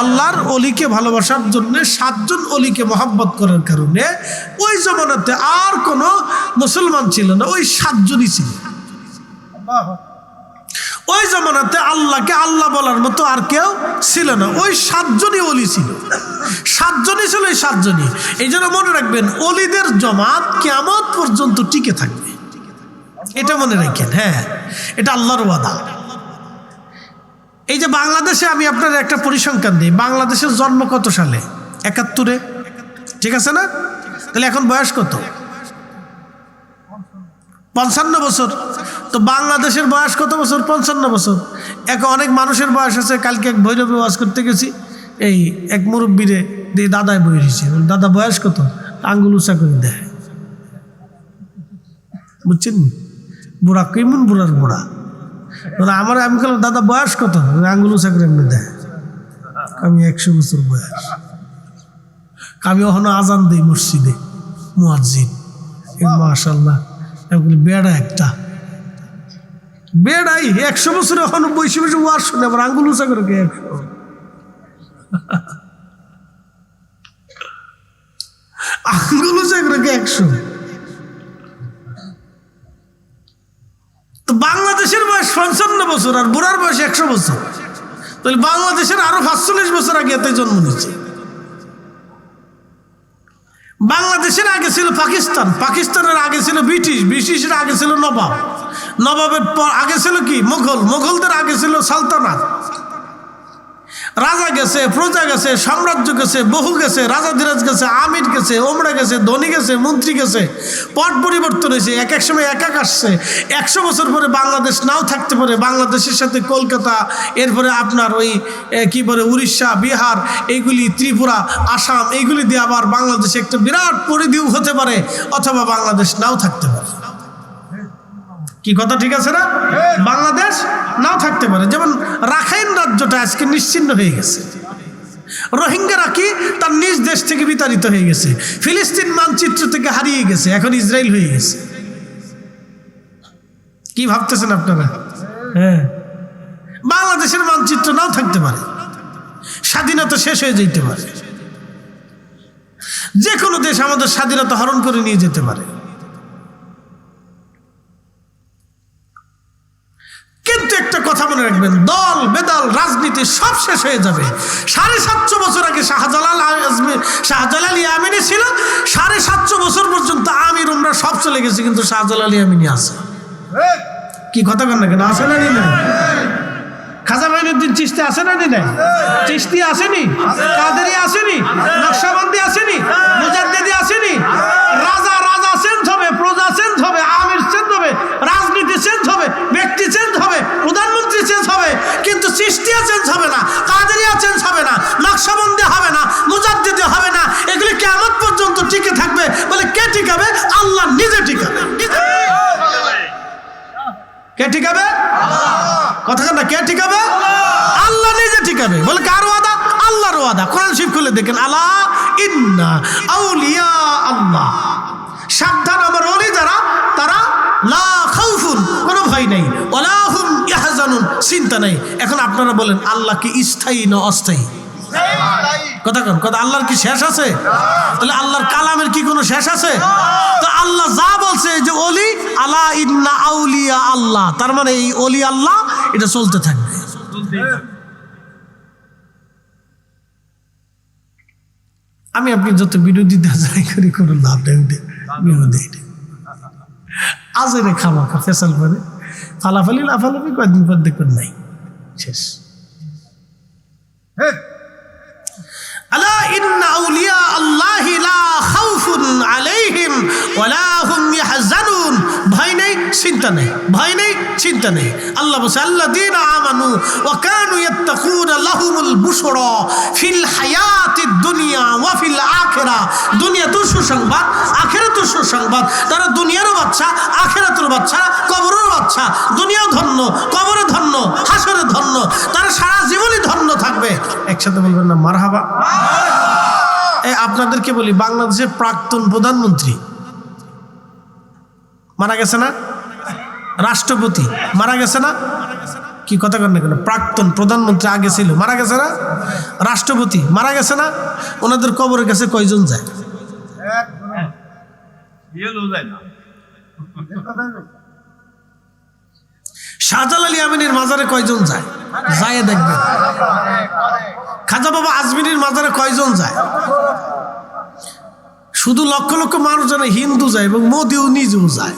আল্লাহর ওলিকে ভালোবাসার জন্য। 7 জন ওলিকে মহব্বত করার কারণে ওই জমানাতে আর কোনো মুসলমান ছিল না, ওই 7 জনই ছিল। ওই জমানাতে আল্লাহকে আল্লাহ বলার মতো আর কেউ ছিল না, ওই 7 জনই ওলি ছিল। 7 জনই ছিল, এই 7 জনই। এই জন্য মনে রাখবেন, ওলিদের জমাত কিয়ামত পর্যন্ত টিকে থাকবে, এটা মনে রাখেন। হ্যাঁ, এটা আল্লাহর ওয়াদা। এই যে বাংলাদেশে, আমি আপনার একটা পরিসংখ্যান দিই, বাংলাদেশের জন্ম কত সালে? 71-এ, ঠিক আছে না? তাহলে এখন বয়স কত? 55 বছর। তো বাংলাদেশের বয়স কত বছর? 55 বছর। এখন অনেক মানুষের বয়স আছে। কালকে এক ভৈরবে ওয়াজ করতে গেছি, এই এক মুরব্বীরে দিয়ে দাদায় বই দিয়েছে। দাদা বয়স কত? আঙ্গুল উঁচা করে দেয়, বুঝছেন? বুড়া কেমন বুড়ার বুড়া। আমি বললাম, দাদা বয়স কত? আঙ্গুল উঁচা করে এমনি দেয়। আমি 100 বছর বয়স। আমি ওখানে আজান দিই মসজিদে, মুয়াজ্জিন। মাশাআল্লাহ, বেড়া একটা বেড়াই 100 বছর এখন বসে বসে ওয়াজ শুনে, আবার আঙ্গুল উঁচা করে কে 100? আঙ্গুল উঁচা করে কে 100? তো বাংলাদেশের বয়স 55 বছর আর বুড়ার বয়স 100 বছর। তাহলে বাংলাদেশের আরো 45 বছর আগে এতে জন্ম নিচ্ছে। বাংলাদেশের আগে ছিল পাকিস্তান, পাকিস্তানের আগে ছিল ব্রিটিশ, ব্রিটিশের আগে ছিল নবাব, নবাবের পর আগে ছিল কি মুঘল, মুঘলদের আগে ছিল সালতানাত। রাজা গেছে, প্রজা গেছে, সাম্রাজ্য গেছে, বহু গেছে, রাজাধিরাজ গেছে, আমির গেছে, ওমরা গেছে, ধনী গেছে, মন্ত্রী গেছে, পট পরিবর্তন হয়েছে, এক এক সময় এক এক আসছে। 100 বছর পরে বাংলাদেশ নাও থাকতে পারে, বাংলাদেশের সাথে কলকাতা, এরপরে আপনার ওই কি বলে উড়িষ্যা, বিহার, এইগুলি, ত্রিপুরা, আসাম, এইগুলি দিয়ে আবার বাংলাদেশে একটা বিরাট পরিধিও হতে পারে, অথবা বাংলাদেশ নাও থাকতে পারে। কি কথা ঠিক আছে না? বাংলাদেশ নাও থাকতে পারে। যেমন রাখাইন রাজ্যটা আজকে নিশ্চিহ্ন হয়ে গেছে, রোহিঙ্গারা কি তার নিজ দেশ থেকে বিতাড়িত হয়ে গেছে, ফিলিস্তিন মানচিত্র থেকে হারিয়ে গেছে, এখন ইসরায়েল হয়ে গেছে। কি ভাবতেছেন আপনারা? হ্যাঁ, বাংলাদেশের মানচিত্র নাও থাকতে পারে, স্বাধীনতা শেষ হয়ে যেতে পারে, যে কোনো দেশ আমাদের স্বাধীনতা হরণ করে নিয়ে যেতে পারে। কিন্তু একটা কথা কথা মনে রাখবেন, দল বেদল রাজনীতি সব শেষ হয়ে যাবে। 750 বছর আগে শাহজালাল ইয়ামিনী ছিল, 750 বছর পর্যন্ত আমির উমরা সব চলে গেছে, কিন্তু শাহজালাল ইয়ামিনী আছে। কি কথা কন না কেন? আছে না না? খাজা মাইনুদ্দিন চিশতি আছে না নাই? চিশতি আসেনি? কাদেরি আসেনি? নকশবন্দি আসেনি? মুজাদ্দিদি আসেনি? রাজা চেঞ্জ হবে, প্রজা চেঞ্জ হবে, আমির চেঞ্জ হবে, রাজনীতি চেঞ্জ হবে, ব্যক্তি চেঞ্জ হবে, প্রধানমন্ত্রী চেঞ্জ হবে, কিন্তু চিশতিয়া চেঞ্জ হবে না, কাদেরিয়া চেঞ্জ হবে না, নকশবন্দি হবে না, মুজাদ্দিদি হবে না। এগুলি কিয়ামত পর্যন্ত টিকে থাকবে। বলে কে টিকাবে? আল্লাহ নিজে টিকাবে। কে টিকাবে? কথা না, কে টিকাবে? আল্লাহ নিজে টিকাবে। বলে কার ওয়াদা? আল্লাহর ওয়াদা। কোরআন শরীফ খুলে দেখেন, আলা ইন্না আউলিয়া আল্লাহ, সাবধান আমার ওলি যারা, তারা লা খাউফুন, কোনো ভয় নাই, ওয়ালা হুম ইয়াহজানুন, চিন্তা নাই। এখন আপনারা বলেন আল্লাহ কি স্থায়ী না অস্থায়ী? কথা কন, কথা আল্লাহর কি শেষ আছে? তাহলে আল্লাহর কালামের কি কোনো শেষ আছে? তো আল্লাহ যা বলছে যে ওলি, আলা ইন্না আউলিয়া আল্লাহ, তার মানে এই ওলি আল্লাহ, এটা চলতে থাকবে। আমি আপনি যত বিরোধিতা যাই করি কোনো লাভ নেই, বিরোধী আজ রে খামা খা ফেসাল করে ফালাফালি লাফালাফি কয়েকদিন পর দেখবেন নাই, শেষ। আলা ইন্না আউলিয়া আল্লাহি লা খাউফুন আলাইহিম ওয়ালা হুম ইয়াহজানুন, ভয় নেই, চিন্তা নেই, ভয় নেই, চিন্তা নেই। আল্লাহ বলছে আল্লাযীনা আমানু ওয়া কানু ইয়াত্তাকুনা লাহুমুল বুশরা ফিল হায়াতিদ দুনিয়া ওয়া ফিল আখিরাহ। দুনিয়াতেও সুসংবাদ, আখিরাতেও সুসংবাদ। তারা দুনিয়ারও বাচ্চা, আখিরাতের বাচ্চা, কবরের বাচ্চা। দুনিয়াও ধন্য, কবরে ধন্য, হাসরে ধন্য, তারা সারা জীবনই ধন্য থাকবে। একসাথে বলবেন না মারহাবা? আপনাদেরকে বলি, বাংলাদেশের প্রাক্তন প্রধানমন্ত্রী মারা গেছে না? রাষ্ট্রপতি মারা গেছে না? কি কথা কন না কেন? প্রাক্তন প্রধানমন্ত্রী আগে ছিল, মারা গেছে না? রাষ্ট্রপতি মারা গেছে না? ওনাদের কবরের কাছে কয়জন যায়? শাহজালাল ইয়ামিনীর মাজারে কয়জন যায়? যায় দেখবেন। খাজা বাবা আজমিরির মাজারে কয়জন যায়? শুধু লক্ষ লক্ষ মানুষ জানে, হিন্দু যায় এবং মোদিও নিজেও যায়।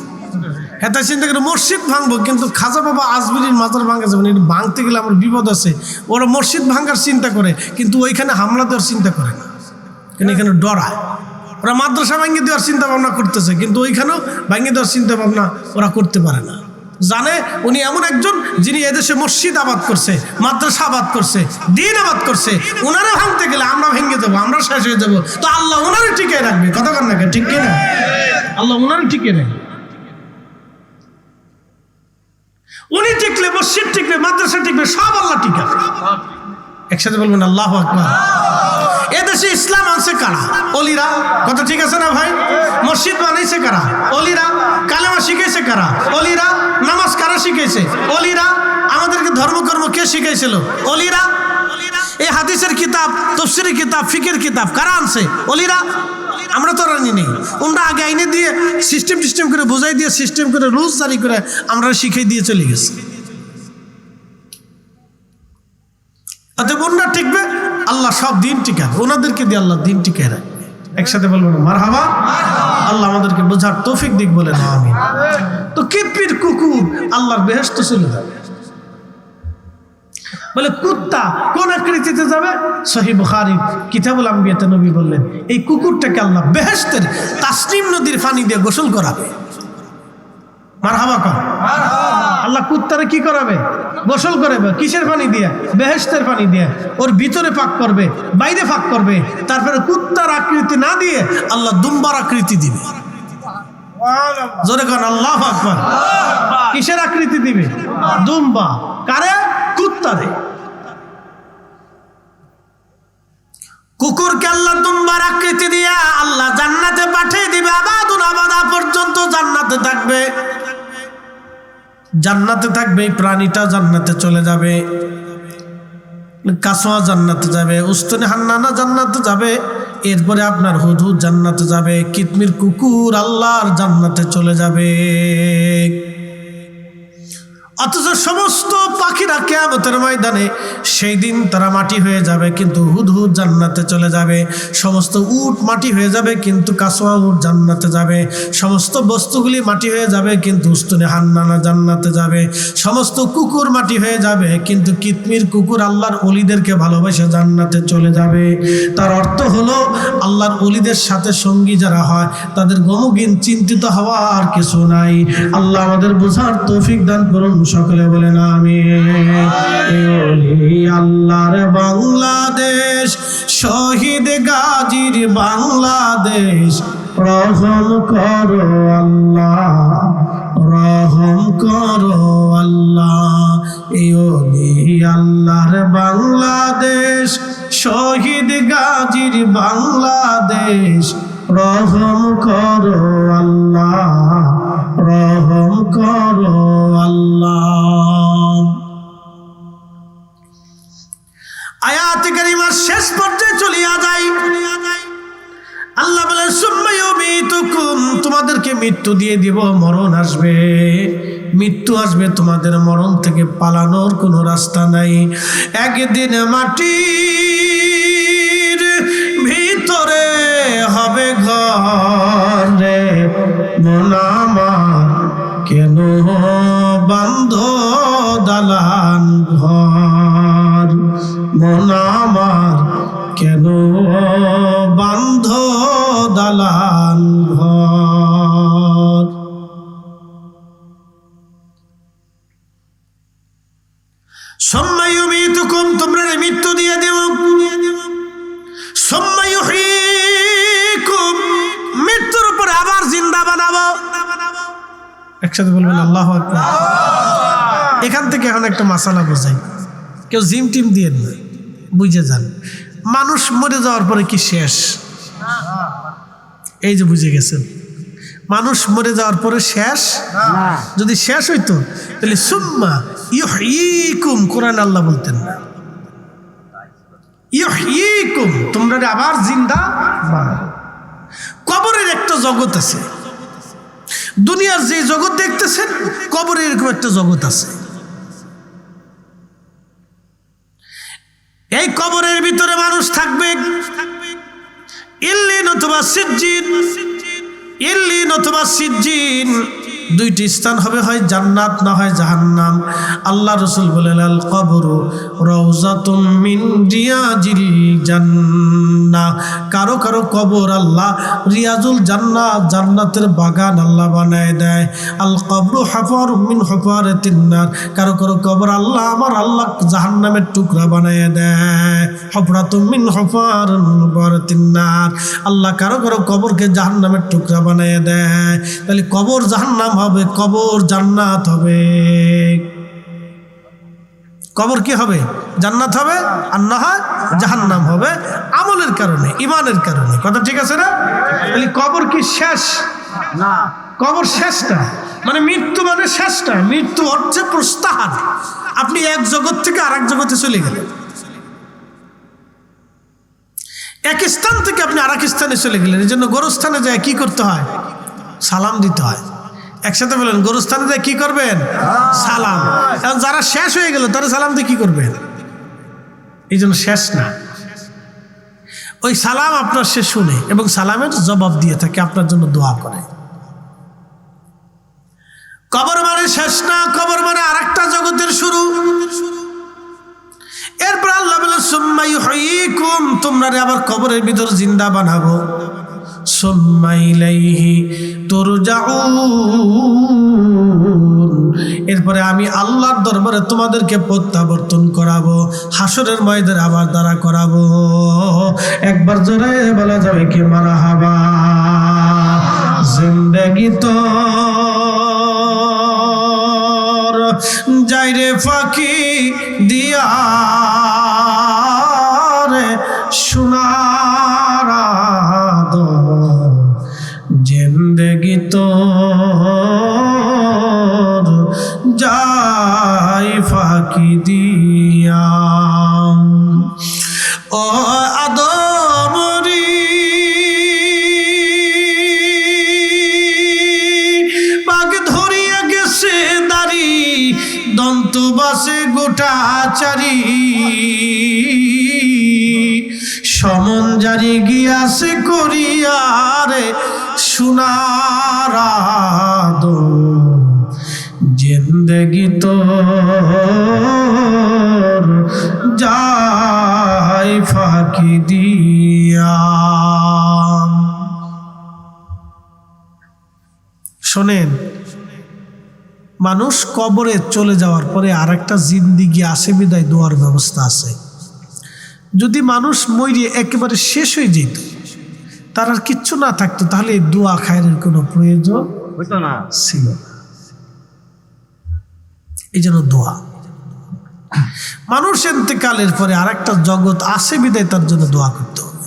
এটা চিন্তা করে মসজিদ ভাঙবো, কিন্তু খাজা বাবা আজমিরির মাজার ভাঙা যাবে না, এটা ভাঙতে গেলে আমার বিপদ আছে। ওরা মসজিদ ভাঙার চিন্তা করে, কিন্তু ওইখানে হামলা দেওয়ার চিন্তা করে না, কিন্তু এখানে ডরায়। ওরা মাদ্রাসা ভাঙিয়ে দেওয়ার চিন্তা ভাবনা করতেছে, কিন্তু ওইখানেও ভাঙিয়ে দেওয়ার চিন্তা ভাবনা ওরা করতে পারে না। জানে উনি এমন একজন যিনি এদেশে মসজিদ আবাদ করছে, মাদ্রাসা আবাদ করছে, দিন আবাদ করছে। ওনারা ভাঙতে গেলে আমরা ভেঙে যাবো, আমরা শেষ হয়ে যাবো। তো আল্লাহ ওনারই টিকে রাখবে। কথা কন না, ঠিক কিনা? আল্লাহ ওনারই টিকে রাখবে। উনি টিকলে মসজিদ টিকবে, মাদ্রাসা টিকবে, সব আল্লাহ টিকাবে। একসাথে বলবেন আল্লাহু আকবার। এদেশে ইসলাম আনছে কারা? অলিরা। কথা ঠিক আছে না ভাই? মসজিদ বানাইছে কারা? অলিরা। কালেমা শিখাইছে কারা? অলিরা। নামাজ কারা শিখাইছে? অলিরা। আমাদেরকে ধর্মকর্ম কে শিখাইছিল? অলিরা। এই হাদিসের কিতাব, তাফসীরের কিতাব, ফিকের কিতাব কারা আনছে? অলিরা। আমরা তো রানি নেই, ওনারা আগে আইনে দিয়ে সিস্টেম করে বোঝাই দিয়ে, সিস্টেম করে রুলস জারি করে আমরা শিখাই দিয়ে চলে গেছি। অতএব ওনারা টিকবে, আল্লাহ সব দিন টিকাবে। ওনাদেরকে দিয়ে আল্লাহ দিন টিকায় রাখবে। একসাথে বলবো না মারহাবা? আল্লাহ আমাদেরকে বোঝার তৌফিক দিক, বলে না আমিন। তো কিপির কুকুর আল্লাহর বেহেশতে চলে যাবে। বলে কুত্তা কোন আকৃতিতে যাবে? সহিহ বুখারী কিতাবুল আম্বিয়াতে নবী বললেন, এই কুকুরটাকে আল্লাহ বেহেশতের তাসনিম নদীর পানি দিয়ে গোসল করাবে। মারহাবা কর। আল্লাহ কুত্তারে কি করাবে? গোসল করাবে। কিসের পানি দিয়ে? বেহেশতের পানি দিয়ে। ওর ভিতরে পাক করবে, বাইরে পাক করবে। তারপরে কুত্তার আকৃতি না দিয়ে আল্লাহ দুম্বার আকৃতি দিবে। জোরে কন আল্লাহু আকবার। কিসের আকৃতি দিবে? দুম্বা। কারে? কুত্তারে। কুকুরকে আল্লাহ দুম্বার আকৃতি দিয়ে আল্লাহ জান্নাতে পাঠিয়ে দিবে। আবাদুন আবাদা পর্যন্ত জান্নাতে থাকবে, জান্নাতে থাকবে। এই প্রাণীটা জান্নাতে চলে যাবে। কাসোয়া জান্নাতে যাবে, উস্তুনে হান্নানা জান্নাতে যাবে, এরপরে আপনার হুদহুদ জান্নাতে যাবে, কিতমির কুকুর আল্লাহর জান্নাতে চলে যাবে। অথচ সমস্ত পাখিরা কিয়ামতের ময়দানে সেই দিন তারা মাটি হয়ে যাবে, কিন্তু হুদহুদ জান্নাতে চলে যাবে। সমস্ত উট মাটি হয়ে যাবে, কিন্তু কাসওয়া উট জান্নাতে যাবে। সমস্ত বস্তুগুলি মাটি হয়ে যাবে, কিন্তু উস্তুনে হান্নানা জান্নাতে যাবে। সমস্ত কুকুর মাটি হয়ে যাবে, কিন্তু কিতমির কুকুর আল্লাহর ওলিদেরকে ভালোবাসে জান্নাতে চলে যাবে। তার অর্থ হলো আল্লাহর ওলিদের সাথে সঙ্গী যারা হয় তাদের গমগিন চিন্তিত হওয়ার কিছু নাই। আল্লাহ আমাদের বোঝার তৌফিক দান করুন, সকলে বলেন আমিন। আল্লাহর বাংলাদেশ, শহীদ গাজীর বাংলাদেশ, রহম করো আল্লাহ, রহম করো আল্লাহ। আল্লাহর বাংলাদেশ, শহীদ গাজীর বাংলাদেশ, রহম করো আল্লাহ, রহম করো আল্লাহ। আয়াতে কারিমার শেষ পর্যায়ে চলিয়া যায়। আল্লাহ বলেন সুম্মা ইউমীতুকুম, তোমাদেরকে মৃত্যু দিয়ে দিব, মরণ আসবে, মৃত্যু আসবে, তোমাদের মরণ থেকে পালানোর কোনো রাস্তা নাই। একদিন মাটির ভিতরে হবে ঘর রে, মন আমার কেন বান্ধ দালান ঘর, মন আমার কেন বান্ধ দালান ঘর। সুম্মা ইউমীতুকুম, তোমরা মৃত্যু দিয়ে দেব। সুম্মা ইউহয়ীকুম, মৃত্যুর উপরে আবার জিন্দা বানাবো। একসাথে বলবেন আল্লাহু আকবার। এখান থেকে এখন একটা মাসালা বোঝাই, কেউ জিম টিম দিয়ে না, বুঝে যান। মানুষ মরে যাওয়ার পরে কি শেষ? এই যে বুঝে গেছেন, মানুষ মরে যাওয়ার পরে শেষ। যদি শেষ হইতো তাহলে সুম্মা ইউহয়ীকুম কোরআন আল্লাহ বলতেন না, ইউহয়ীকুম, তোমরা আবার জিন্দা বানাবো। কবরের একটা জগৎ আছে, দুনিয়ার যে জগৎ দেখতেছেন কবরে এরকম একটা জগৎ আছে। এই কবরের ভিতরে মানুষ থাকবে, ইল্লিন অথবা সিজ্জিন, ইল্লিন অথবা সিজ্জিন, দুইটি স্থান হবে, হয় জান্নাত না হয় জাহান্নাম। আল্লাহ রাসূল বলেন আল কবরু রাউযাতুম মিন রিয়াজিল জান্নাহ, কারো কারো কবর আল্লাহ রিয়াজুল জান্নাত, জান্নাতের বাগান আল্লাহ বানায় দেয়। আল কবরু হুফারুম মিন হুফারাতিন নার, কারো কারো কবর আল্লাহ আমার আল্লাহ জাহান্নামের টুকরা বানায় দেয়। হুফরাতুম মিন হুফারাতিন নার, আল্লাহ কারো কারো কবরকে জাহান্নামের টুকরা বানায় দেয়। তাহলে কবর জাহান্নাম হবে, কবর জান্নাত হবে। কবর কি হবে? জান্নাত হবে, আর না হয় জাহান্নাম হবে, আমলের কারণে, ইমানের কারণে। কথা ঠিক আছে না? তাহলে কবর কি শেষ? না, কবর শেষ না, মানে মৃত্যু মানে শেষ না। মৃত্যু হচ্ছে প্রস্থান, আপনি এক জগৎ থেকে আরেক জগতে চলে গেলেন, এক স্থান থেকে আপনি আরেক স্থানে চলে গেলেন। এই জন্য গোরস্থানে যায় কি করতে হয়? সালাম দিতে হয়। একসাথে বলেন, গোরস্থানে যায় কি করবেন? সালাম। এখন যারা শেষ হয়ে গেল তারা সালাম দিয়ে কি করবেন? এই জন্য শেষ না, ওই সালাম আপনার সে শুনে এবং সালামের জবাব দিয়ে থাকে, আপনার জন্য দোয়া করে। কবর মানে শেষ না, কবর মানে আরেকটা জগতের শুরু। এরপর আল্লাহ বলে সুম্মা ইউহয়ীকুম, তোমরা আবার কবরের ভিতর জিন্দা বানাবো। সুম্মা ইলাইহি তুরজাউন, এরপরে আমি আল্লাহর দরবারে তোমাদেরকে প্রত্যাবর্তন করাবো, হাসরের ময়দানে আবার দাঁড়া করাবো। একবার জোরে বলা যাবে কি মারহাবা। জিন্দেগি তো যাইরে ফাঁকি দিয়া রে সোনার আদর, জিন্দেগি তো যাই ফাঁকি দিয়া। ও আদমরি বাগ ধরিয়া গেছে দাড়ি বাসে গোটা চারি সমন জারি গিয়াছে করিয়ারে সোনার জিন্দগি তো যায় ফাঁকি দিয়া। শোনেন, মানুষ কবরে চলে যাওয়ার পরে আর একটা জিন্দিগি আসে বিদায় দোয়ার ব্যবস্থা আছে। যদি মানুষ মরিয়ে একেবারে শেষ হয়ে যেত, তার আর কিচ্ছু না থাকতো, তাহলে এই দোয়া খায়ের কোনো প্রয়োজন হইতো না, ছিল না। এই জন্য দোয়া, মানুষ ইন্তেকালের পরে আর একটা জগৎ আসে বিদায় তার জন্য দোয়া করতে হবে।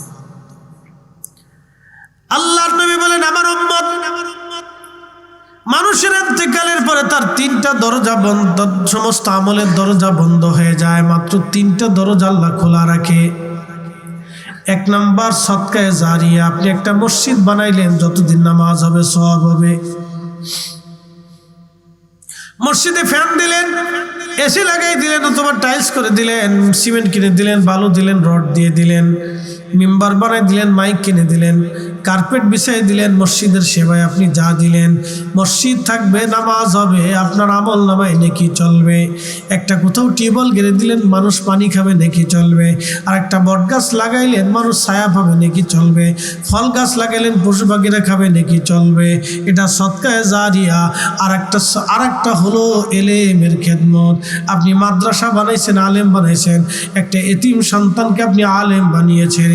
আল্লাহর নবী বলেন, আমার উম্মত মানুষের ইন্তেকালের পরে তার তিনটা দরজা বন্ধ, সমস্ত আমলের দরজা বন্ধ হয়ে যায়, মাত্র তিনটা দরজা আল্লাহ খোলা রাখে। এক নাম্বার সদকায়ে জারিয়া, আপনি একটা মসজিদ বানাইলেন, যতদিন নামাজ হবে সওয়াব হবে। মসজিদে ফ্যান দিলেন, এসি লাগাই দিলেন, অথবা টাইলস করে দিলেন, সিমেন্ট কিনে দিলেন, বালু দিলেন, রড দিয়ে দিলেন, মিম্বার বানাই দিলেন, মাইক কিনে দিলেন, কার্পেট বিছাই দিলেন, মসজিদের সেবায় আপনি যা দিলেন, মসজিদ থাকবে, নামাজ হবে, আপনার আমল নামায় নেকি চলবে। একটা কোথাও টিউবওয়েল গেড়ে দিলেন, মানুষ পানি খাবে, নেকি চলবে। আর একটা বট গাছ লাগাইলেন, মানুষ ছায়া পাবে, নেকি চলবে। ফল গাছ লাগাইলেন, পশু পাখিরা খাবে, নেকি চলবে। এটা সদকায়ে জারিয়া। আর একটা হলো এলেমের খেদমত। আপনি মাদ্রাসা বানাইছেন, আলেম বানাইছেন, একটা এতিম সন্তানকে আপনি আলেম বানিয়েছেন।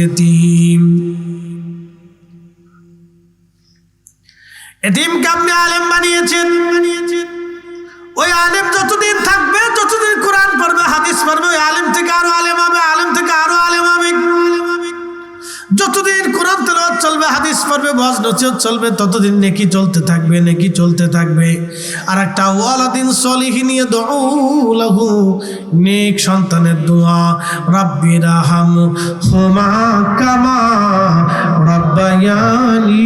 এতিমকে আপনি আলেম বানিয়েছেন। ওই আলেম যতদিন থাকবে, যতদিন কোরআন পড়বে, হাদিস পড়বে, ওই আলেম থেকে আরো আলেম হবে, আলেম থেকে আরো আলেম হবে। যতদিন কোরআন তেলাওয়াত চলবে, হাদিস পড়বে, ওয়াজ নসিহত চলবে, ততদিন নেকি চলতে থাকবে, নেকি চলতে থাকবে। আর একটা ওয়ালাদিন সলিহিন ইয়াদউ লাহু, নেক সন্তানের দোয়া, রাব্বির হামহুমা কামা রাব্বায়ানি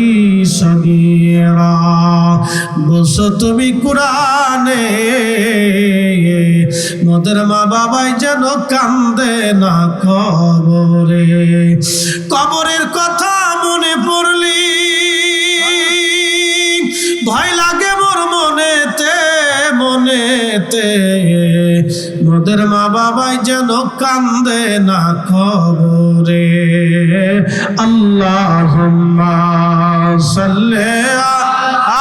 সগীরা। বলছো তুমি কোরআনে, মোদের মা বাবাই যেন কান্দে না কবরে। কবরের কথা মনে পড়লি ভয় লাগে মোর মনেতে, মনেতে। মোদের মা বাবাই যেন কান্দে না কবরে। আল্লাহুম্মা সাল্লি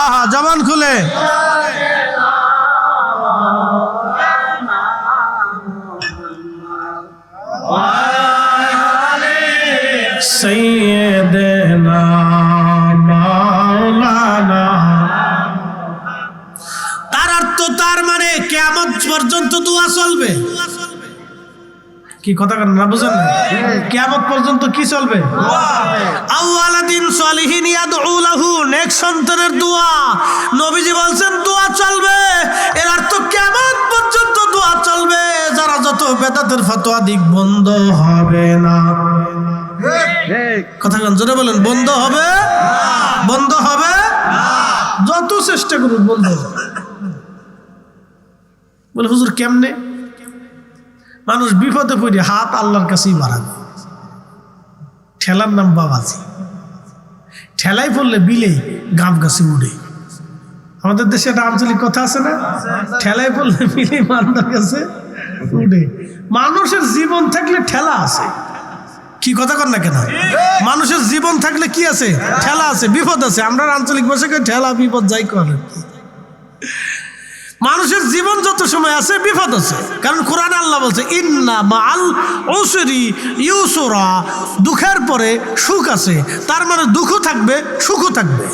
আহা জবান খুলে সৈয়দনা মাওলানা। তার অর্থ, তার মানে কিয়ামত পর্যন্ত দোয়া চলবে। কি কথা না বুঝেন? কিয়ামত পর্যন্ত কি চলবে? আওয়ালাদিন সলিহিন ইয়াদউ লাহু, নেক সন্তানের দোয়া। নবীজি বলছেন দোয়া চলবে, এর অর্থ কিয়ামত পর্যন্ত দোয়া চলবে। যারা যত বেদাতের ফতোয়া দিক, বন্ধ হবে না। কথা জোরে বলেন, বন্ধ হবে? বন্ধ হবে? যত চেষ্টা করুন বন্ধ হবে। বলে হুজুর কেমনে? মানুষ বিপদে পড়ে হাত আল্লাহর কাছেই বাড়াবে। ঠেলার নাম বাবাজি। ঠেলাই পড়লে বিলে গাম গাছে উড়ে। আমাদের দেশে একটা আঞ্চলিক কথা আছে না, ঠেলাই পড়লে বিলে মান্দার কাছে উড়ে। মানুষের জীবন থাকলে ঠেলা আছে। কি কথা কর না কেন? মানুষের জীবন থাকলে কি আছে? ঠেলা আছে, বিপদ আছে। আমরা আঞ্চলিক ভাষাকে ঠেলা বিপদ যাই করে। মানুষের জীবন যত সময় আছে বিপদ আছে, কারণ কোরআনে আল্লাহ বলছে ইন্না মাআল উসরি ইউসরা, দুঃখের পরে সুখ আছে। তার মানে দুঃখ থাকবে, সুখও থাকবে।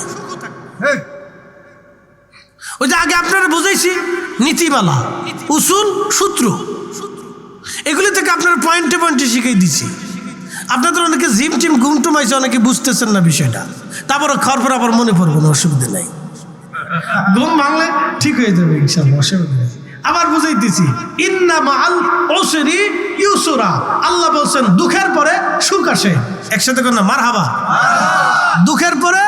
ওই যে আগে আপনারা বুঝাইছি নীতিমালা, উসুল, সূত্র, এগুলি থেকে আপনার পয়েন্টে পয়েন্টে শিখিয়ে দিছি। আপনাদের অনেকে জিম টিম ঘুম টুমাইছে, অনেকে বুঝতেছেন না বিষয়টা। তারপরে খাওয়ার পর আবার মনে পড়বে না, অসুবিধা নাই। ঘুম ভাঙলে ঠিক হয়ে যাবে ইনশাআল্লাহ, অসুবিধা নেই। আবার বুঝাইতেছি ইন্না মাআল উসরি ইউসরা। আল্লাহ বলছেন দুঃখের পরে সুখ আসে। একসাথে কোন না মারহাবা। দুঃখের পরে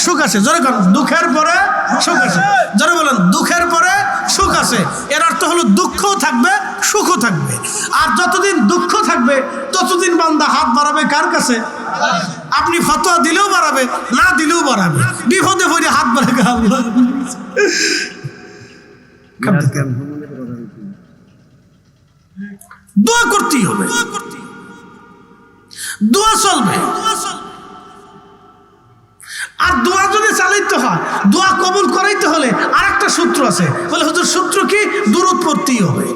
সুখ আসে, জোরে কোন দুঃখের পরে সুখ আছে। যারা বলেন দুঃখের পরে সুখ আছে, এর অর্থ হলো দুঃখও থাকবে সুখও থাকবে। আর যতদিন দুঃখ থাকবে ততদিন বান্দা হাত বাড়াবে কার কাছে? আপনি ফতোয়া দিলেও বাড়াবে, না দিলেও বাড়াবে, বিপদে পড়ে হাত বাড়াবে আল্লাহ। দোয়া করতেই হবে, দোয়া চলবে। আর দোয়া যদি চালাইতে হয়, দোয়া কবুল করাইতে হলে আর একটা সূত্র আছে, বলে হুজুর সূত্র কি? দুরূদ পড়তেই হবে।